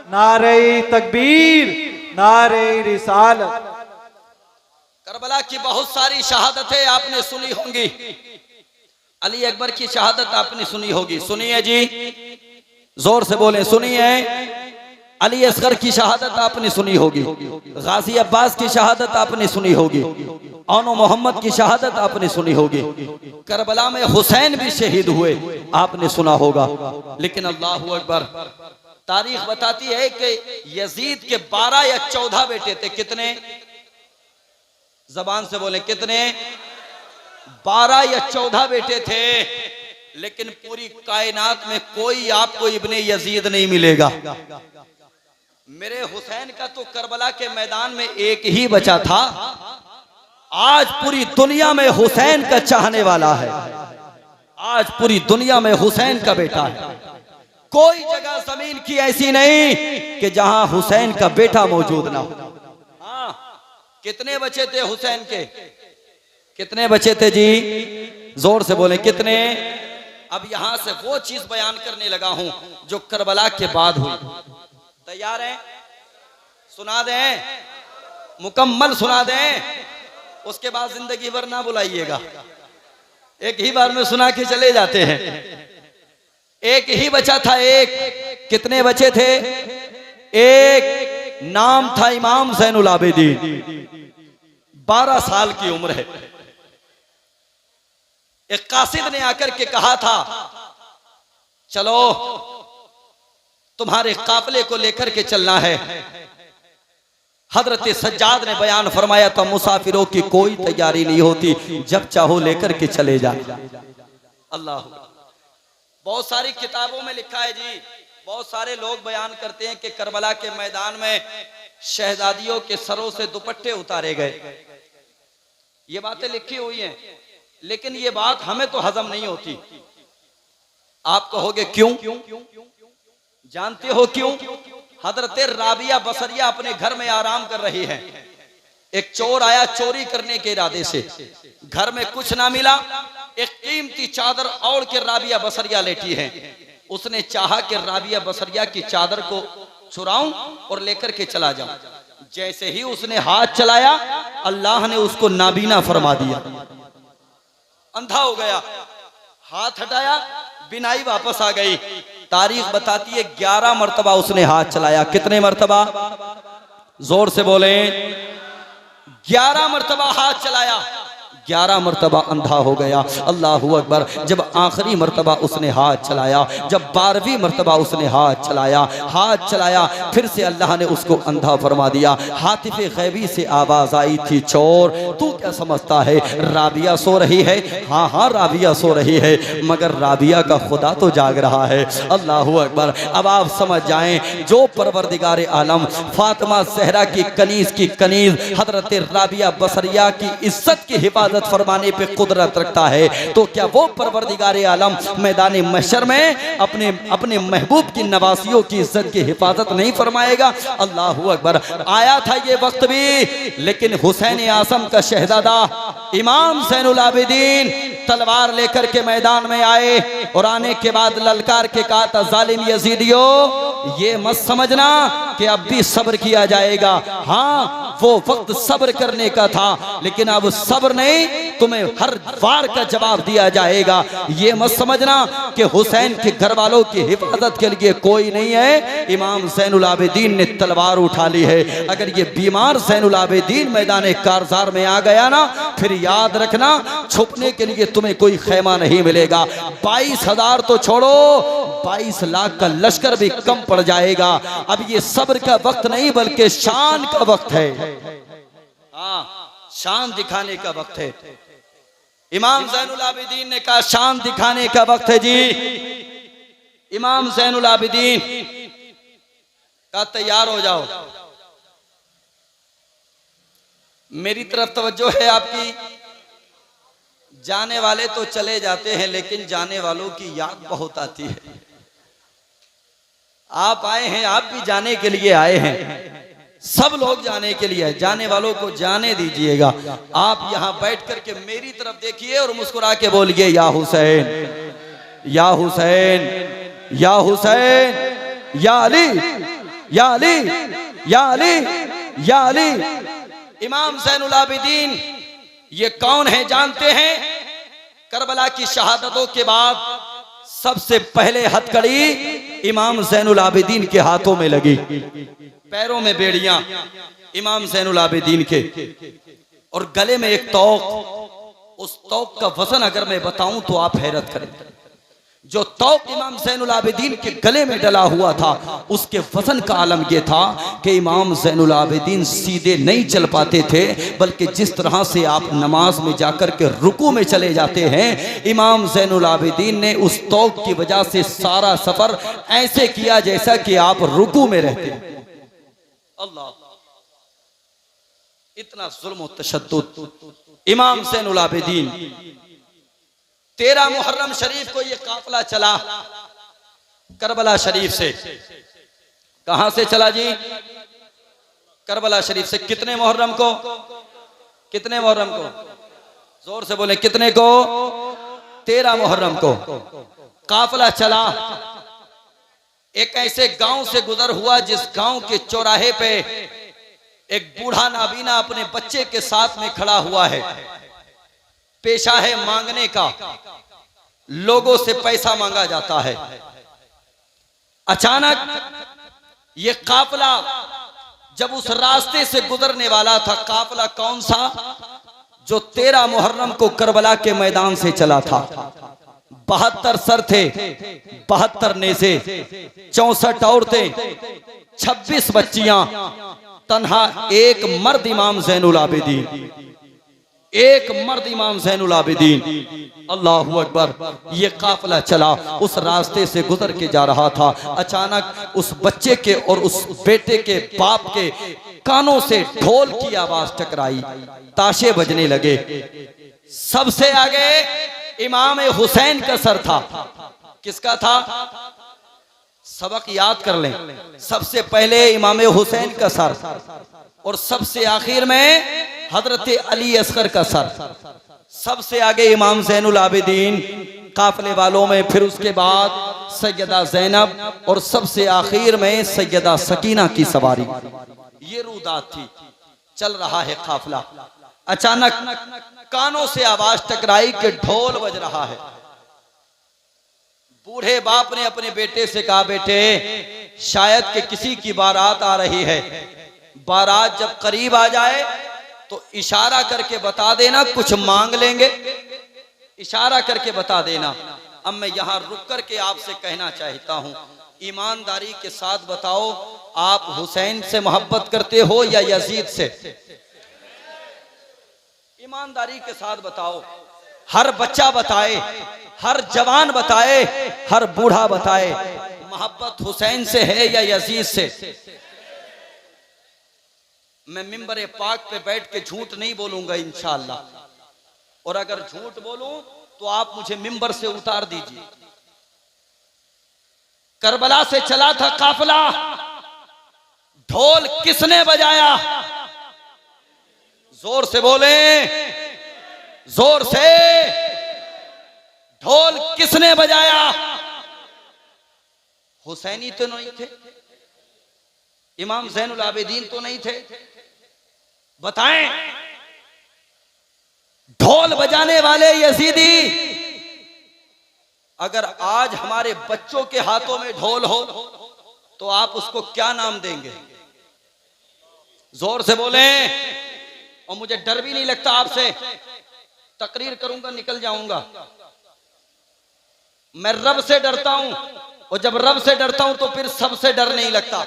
नारे तकबीर, नारे रिसालत। करबला की बहुत सारी शहादतें आपने सुनी होंगी, अली अकबर की शहादत आपने सुनी होगी। सुनिए जी, जोर से बोलें, सुनिए। अली असगर की शहादत आपने सुनी होगी, गाजी अब्बास की शहादत आपने सुनी होगी, औनो मोहम्मद की शहादत आपने सुनी होगी, करबला में हुसैन भी शहीद हुए आपने सुना होगा। लेकिन अल्लाहू अकबर, तारीख बताती है कि यजीद के 12 या 14 बेटे थे। कितने? जबान से बोले, कितने? 12 या 14 बेटे थे। लेकिन पूरी कायनात में कोई आपको इब्ने यजीद नहीं मिलेगा। मेरे हुसैन का तो करबला के मैदान में एक ही बचा था। आज पूरी दुनिया में हुसैन का चाहने वाला है, आज पूरी दुनिया में हुसैन का बेटा है। कोई जगह जमीन की ऐसी नहीं कि जहां हुसैन का बेटा मौजूद ना हो। कितने बच्चे थे हुसैन के? कितने बच्चे थे जी? जोर से बोले कितने? अब यहां से वो चीज बयान करने लगा हूं जो करबला के बाद हुई। तैयार हैं? सुना दें, मुकम्मल सुना दें, उसके बाद जिंदगी भर ना बुलाइएगा। एक ही बार में सुना के चले जाते हैं। एक ही बचा था, एक। कितने बचे थे? एक। नाम था इमाम ज़ैनुल आबिदीन। 12 साल की उम्र है। एक कासिद ने आकर के कहा था, चलो तुम्हारे काफिले को लेकर के चलना है। हजरत सज्जाद ने बयान फरमाया था, मुसाफिरों की कोई तैयारी नहीं होती, जब चाहो लेकर के चले जा। अल्लाह। बहुत सारी किताबों में लिखा है जी, बहुत सारे लोग बयान करते हैं कि करबला के मैदान में शहजादियों के सरों से दुपट्टे उतारे गए। ये बातें लिखी हुई हैं, लेकिन ये बात हमें तो हजम नहीं होती। आप कहोगे क्यों? जानते हो क्यों? हजरत राबिया बसरिया अपने घर में आराम कर रही है। एक चोर आया चोरी करने के इरादे से, घर में कुछ ना मिला, एक कीमती चादर ओढ़ के राबिया बसरिया लेटी है। उसने चाहा कि राबिया बसरिया की चादर को चुराऊं और लेकर के चला जाऊं। जैसे ही उसने हाथ चलाया, अल्लाह ने उसको नाबीना फरमा दिया, अंधा हो गया। हाथ हटाया, बिनाई वापस आ गई। तारीख बताती है 11 मरतबा उसने हाथ चलाया। कितने मरतबा? जोर से बोले। 11 मरतबा हाथ चलाया, 11 मरतबा अंधा हो गया। अल्लाहू अकबर। जब आखिरी मरतबा उसने हाथ चलाया, जब 12वीं मरतबा उसने हाथ चलाया, फिर से अल्लाह ने उसको अंधा फरमा दिया। हातिफे गैबी से आवाज आई थी, चोर तू क्या समझता है राबिया सो रही है? हाँ हाँ राबिया सो रही है, मगर राबिया का खुदा तो जाग रहा है। अल्लाहू अकबर। अब आप समझ जाएं, जो परवरदिगार आलम फातिमा ज़हरा की कनीज हजरत राबिया बसरिया की इज्जत की हिफाजत फरमाने पे कुदरत रखता है, तो क्या वो परवरदिगार आलम मैदान महशर में अपने महबूब की नवासियों की इज्जत की हिफाजत नहीं फरमाएगा? अल्लाहू अकबर। आया था ये वक्त भी, लेकिन हुसैन आसम का शहजादा इमाम ज़ैनुल आबिदीन तलवार लेकर के मैदान में आए और आने के बाद ललकार के कहा था, जालिम यजीदियो, ये मत समझना कि अब भी सब्र किया जाएगा। हाँ, वो वक्त सब्र करने का था, लेकिन अब सब्र नहीं, तुम्हें हर वार का जवाब दिया जाएगा। ये मत समझना कि हुसैन के घर वालों की हिफाजत के लिए कोई नहीं है। इमाम ज़ैनुल आबिदीन ने तलवार उठा ली है। अगर ये बीमार ज़ैनुल आबिदीन मैदान कारज़ार में आ गया ना, फिर याद रखना, छुपने के लिए तुम्हें कोई खेमा नहीं मिलेगा। 22,000 तो छोड़ो, 22 लाख का लश्कर भी कम पड़ जाएगा। अब ये सब्र का वक्त नहीं, बल्कि शान का वक्त है। हाँ, शान दिखाने का वक्त है। इमाम ज़ैनुल आबिदीन ने कहा, शान दिखाने का वक्त है जी। इमाम ज़ैनुल आबिदीन का तैयार हो जाओ। मेरी तरफ तवज्जो है आपकी। जाने वाले तो चले जाते हैं, लेकिन जाने वालों की याद बहुत आती है। आप आए हैं, आप भी जाने के लिए आए हैं, सब लोग जाने के लिए, जाने वालों को जाने दीजिएगा। आप यहां बैठ करके मेरी तरफ देखिए और मुस्कुरा के बोलिए, या हुसैन, या हुसैन, या हुसैन, या अली, या अली, या अली, या अली। इमाम ज़ैनुल आबिदीन ये कौन है जानते हैं? करबला की शहादतों के बाद सबसे पहले हथकड़ी इमाम ज़ैनुल आबिदीन के हाथों में लगी। पैरों में बेड़ियां इमाम ज़ैनुल आबिदीन के, और गले में एक तौक। उस तौक का वजन अगर मैं बताऊं तो आप हैरत करें। जो तौक इमाम ज़ैनुल आबिदीन के गले में डला हुआ था, उसके वजन का आलम यह था कि इमाम ज़ैनुल आबिदीन सीधे नहीं चल पाते थे, बल्कि जिस तरह से आप नमाज में जाकर के रुकू में चले जाते हैं, इमाम ज़ैनुल आबिदीन ने उस तौक की वजह से सारा सफर ऐसे किया जैसा कि आप रुकू में रहते हैं। अल्लाह, इतना जुल्म और तशद्दुद। इमाम ज़ैनुल आबिदीन 13 मुहर्रम शरीफ को ये काफिला चला करबला शरीफ से। कहां से चला जी? करबला शरीफ से। कितने मुहर्रम को? कितने मुहर्रम को? जोर से बोले कितने को? 13 मुहर्रम को काफिला चला। एक ऐसे गांव से गुजर हुआ जिस गांव के चौराहे पे एक बूढ़ा नाबीना अपने बच्चे के साथ में खड़ा हुआ है। पेशा है मांगने का, लोगों से पैसा मांगा जाता है। अचानक ये काफिला जब उस रास्ते से गुजरने वाला था, काफिला कौन सा? जो 13 मुहर्रम को करबला के मैदान से चला था। 72 सर थे, 72 नेज़े, 64 औरतें, 26 बच्चियां, तन्हा एक मर्द इमाम ज़ैनुल आबिदीन, एक मर्द इमाम ज़ैनुल आबिदीन। अल्लाहु अकबर। ये काफिला चला, उस रास्ते से गुजर के जा रहा था। अचानक उस बच्चे के और उस बेटे के बाप के कानों से ढोल की आवाज टकराई, ताशे बजने लगे। सबसे आगे इमाम हुसैन का सर था। किसका था? सबक याद कर लें। सबसे पहले इमाम हुसैन का सर और सबसे आखिर में हजरत अली असगर का सर। सबसे आगे इमाम ज़ैनुल आबिदीन काफिले वालों में, फिर उसके बाद सैयदा ज़ैनब और सबसे आखिर में सैयदा सकीना की सवारी। ये रूदात थी। चल रहा है काफिला। अचानक कानों से आवाज टकराई कि ढोल बज रहा है। बूढ़े बाप ने अपने बेटे से कहा, बेटे शायद कि किसी की बारात आ रही है, बारात जब करीब आ जाए तो इशारा करके बता देना, कुछ मांग लेंगे, इशारा करके बता देना। अब मैं यहां रुक करके आपसे कहना चाहता हूं, ईमानदारी के साथ बताओ, आप हुसैन से मोहब्बत करते हो या यजीद से? ईमानदारी के साथ बताओ। हर बच्चा बताए, हर जवान बताए, हर बूढ़ा बताए, मोहब्बत हुसैन से है या यजीद से? मैं मिंबर पाक पे बैठ के झूठ नहीं बोलूंगा इंशाअल्लाह, और अगर झूठ बोलूं तो आप मुझे मिंबर से उतार दीजिए। करबला से चला था काफिला, ढोल किसने बजाया? जोर से बोले, जोर से। ढोल किसने बजाया? हुसैनी तो नहीं थे, इमाम ज़ैनुल आबिदीन तो नहीं थे। बताएं, ढोल बजाने वाले यजीदी। अगर आज हमारे बच्चों के हाथों में ढोल हो तो आप उसको क्या नाम देंगे? जोर से बोले। और मुझे डर भी नहीं लगता, आपसे तकरीर करूंगा निकल जाऊंगा। मैं रब से डरता हूं, और जब रब से डरता हूं तो फिर सबसे डर नहीं लगता।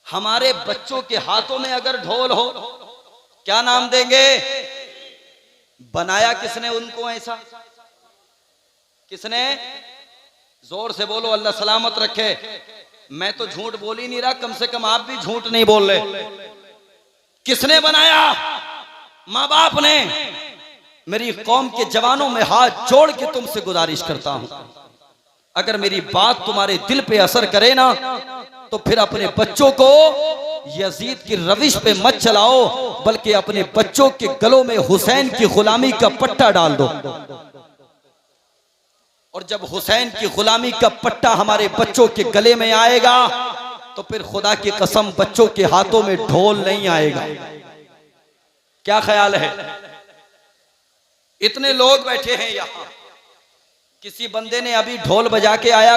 हमारे बच्चों के हाथों में अगर ढोल हो, क्या नाम देंगे? बनाया किसने उनको ऐसा? किसने? जोर से बोलो, अल्लाह सलामत रखे। मैं तो झूठ बोल ही नहीं रहा, कम से कम आप भी झूठ नहीं बोल रहे। किसने बनाया? माँ बाप ने। मेरी कौम के जवानों में हाथ जोड़ के तुमसे गुजारिश करता हूं, अगर मेरी बात तुम्हारे दिल पे असर करे ना, तो फिर अपने बच्चों को यजीद की रविश पे मत चलाओ, बल्कि अपने बच्चों के गलों में हुसैन की गुलामी का पट्टा डाल दो। और जब हुसैन की गुलामी का पट्टा हमारे बच्चों के गले में आएगा तो फिर खुदा की कसम बच्चों के हाथों में ढोल नहीं आएगा। क्या ख्याल है? इतने लोग बैठे हैं यहां, किसी बंदे ने अभी ढोल बजा के आया?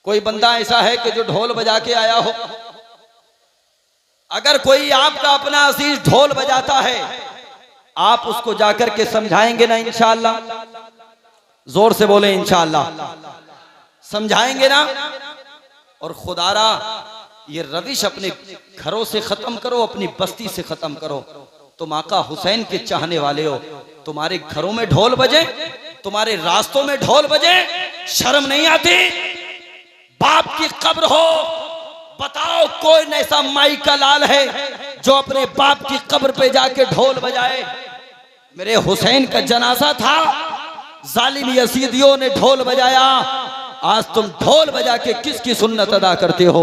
कोई बंदा ऐसा है कि जो ढोल बजा के आया हो? अगर कोई आपका अपना अजीज ढोल बजाता है, आप उसको जाकर के समझाएंगे ना इंशाअल्लाह? जोर से बोले इंशाअल्लाह। समझाएंगे ना? और खुदारा ये रविश अपने घरों से खत्म करो, अपनी बस्ती से खत्म करो। तुम आका हुसैन के चाहने वाले हो, तुम्हारे घरों में ढोल बजे, तुम्हारे रास्तों में ढोल बजे, शर्म नहीं आती? बाप की कब्र हो, बताओ कोई ऐसा माई का लाल है जो अपने बाप की कब्र पे जाके ढोल बजाए? मेरे हुसैन का जनाजा था, जालिम यजीदियों ने ढोल बजाया, आज तुम ढोल बजा के किसकी सुन्नत अदा करते हो?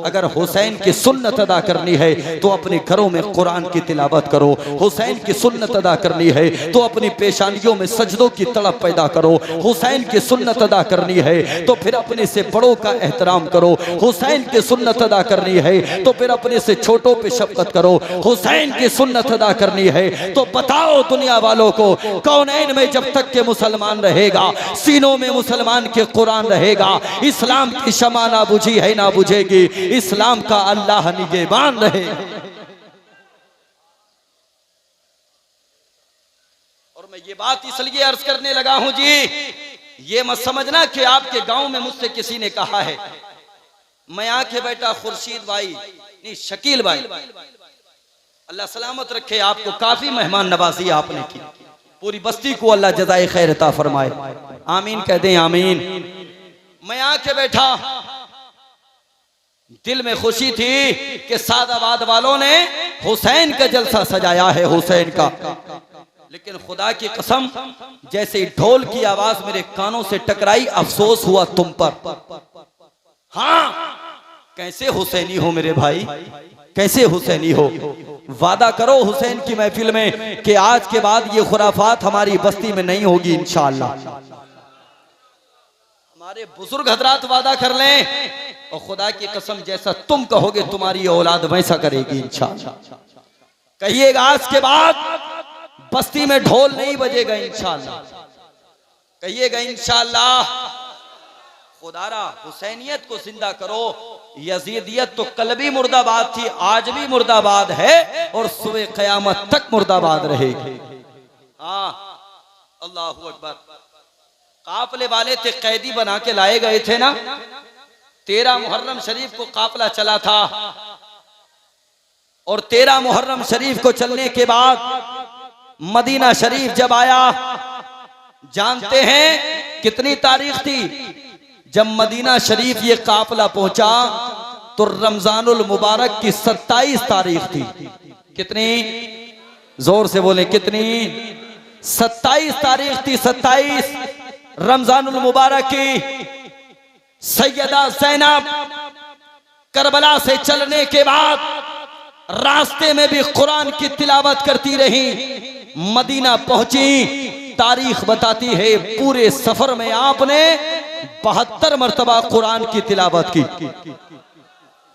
अगर हुसैन की सुन्नत अदा करनी है तो अपने घरों में कुरान की तिलावत करो। हुसैन की सुन्नत अदा करनी है तो अपनी पेशानियों में सजदों की तड़प पैदा करो। हुसैन की सुन्नत अदा करनी है तो फिर अपने से बड़ों का एहतराम करो। हुसैन की सुन्नत अदा करनी है तो फिर अपने से छोटों पे शफकत करो। हुसैन की सुन्नत अदा करनी है तो बताओ दुनिया वालों को, कौनैन में जब तक के मुसलमान रहेगा, सीनों में मुसलमान के कुरान रहेगा, इस्लाम की शमा ना बुझी है ना बुझेगी, इस्लाम का अल्लाह निगहबान रहेगा। और मैं ये बात इसलिए अर्ज करने लगा हूं जी, ये मत समझना कि आपके गांव में मुझसे किसी ने कहा है। मैं आके बैठा खुर्शीद भाई नहीं शकील भाई, अल्लाह सलामत रखे आपको, काफी मेहमान नवाजी आपने की, पूरी बस्ती को अल्लाह जज़ाए खैर अता फरमाए। आमीन कह दें आमीन। मैं आके बैठा, दिल में खुशी थी कि सादाबाद वालों ने हुसैन का जलसा सजाया है, हुसैन का। लेकिन खुदा की कसम, जैसे ढोल की आवाज मेरे कानों से टकराई, अफसोस हुआ तुम पर। हाँ, कैसे हुसैनी हो मेरे भाई, कैसे हुसैनी हो? वादा करो हुसैन की महफिल में कि आज के बाद ये खुराफात हमारी बस्ती में नहीं होगी इंशाअल्लाह। हमारे बुजुर्ग हजरात वादा कर लें, और खुदा की कसम जैसा तुम कहोगे तुम्हारी औलाद वैसा करेगी इंशाअल्लाह। कहिएगा आज के बाद बस्ती में ढोल नहीं बजेगा इंशाअल्लाह, कहिएगा इंशाअल्लाह। खुदारा हुसैनियत को जिंदा करो। यजीदियत तो कल भी मुर्दाबाद थी, आज भी मुर्दाबाद है और सुबह क़यामत तक मुर्दाबाद रहेगी। हाँ, अल्लाहु अकबर। काफले वाले थे, कैदी बना के लाए गए थे ना, 13 मुहर्रम शरीफ को काफला चला था, और 13 मुहर्रम शरीफ को चलने के बाद मदीना शरीफ जब आया, जानते हैं कितनी तारीख थी? जब मदीना शरीफ ये काफला पहुंचा तो रमजानुल मुबारक की 27 तारीख थी। कितनी? जोर से बोले कितनी? 27 तारीख थी, 27 रमजानुल मुबारक की। सैयदा ज़ैनब करबला से चलने के बाद रास्ते में भी कुरान की तिलावत करती रही, मदीना पहुंची। तारीख बताती है पूरे सफर में आपने 72 मरतबा कुरान की तिलावत की।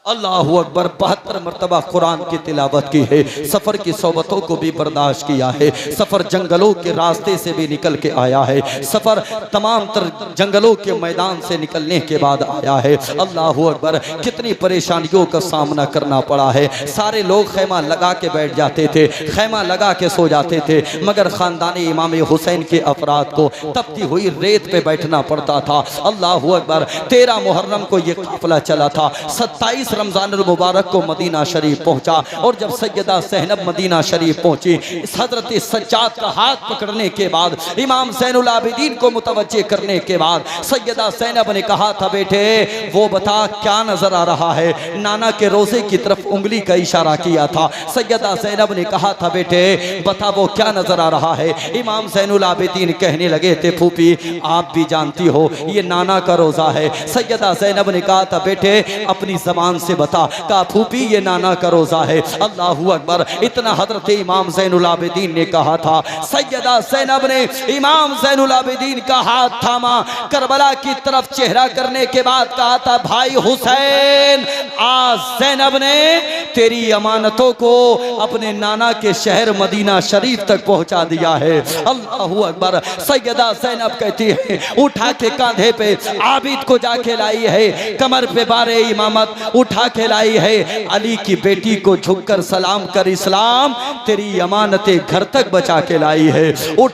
अल्लाहु अकबर, 72 मरतबा कुरान की तिलावत की है। सफर की सोबतों को भी बर्दाश्त किया है। सफर जंगलों के रास्ते से भी निकल के आया है। सफर तमाम तर जंगलों के मैदान से निकलने के बाद आया है। अल्लाहु अकबर, कितनी परेशानियों का सामना करना पड़ा है। सारे लोग खैमा लगा के बैठ जाते थे, खैमा लगा के सो जाते थे, मगर खानदानी इमाम हुसैन के अफराद को तपती हुई रेत पे बैठना पड़ता था। अल्लाहु अकबर, 13 मुहर्रम को ये काफिला चला था। 27 रमजान मुबारक को मदीना शरीफ पहुंचा, और जब सैयदा ज़ैनब मदीना शरीफ पहुंची, इस हजरत सज्जाद का हाथ पकड़ने के बाद, इमाम ज़ैनुल आबिदीन को मुतवज्जे करने के बाद, सैयदा ज़ैनब ने कहा था, बेटे वो बता क्या नजर आ रहा है? नाना के रोजे की तरफ उंगली का इशारा किया था। सैयदा ज़ैनब ने कहा था, बेटे बता वो क्या नजर आ रहा है? इमाम ज़ैनुल आबिदीन कहने लगे थे, फूफी आप भी जानती हो ये नाना का रोजा है। सैयदा ज़ैनब ने कहा था, बेटे अपनी जबान से बता। कहा फूफी ये नाना का रोजा है। अल्लाहु अकबर, इतना हजरत इमाम ज़ैनुल आबिदीन ने कहा था। सैयदा ज़ैनब ने इमाम ज़ैनुल आबिदीन का हाथ थामा, करबला की तरफ चेहरा करने के बाद कहा था, भाई हुसैन आज ज़ैनब ने तेरी अमानतों को अपने नाना के शहर मदीना शरीफ तक पहुंचा दिया है। अल्लाहु अकबर। सैयदा ज़ैनब कहती है, उठा के कांधे पे आबिद को जाके लाई है, कमर पे बारे इमामत उठा के लाई है। अली की बेटी को झुककर सलाम कर, इस्लाम तेरी अमानतें घर तक बचा के लाई है। उठ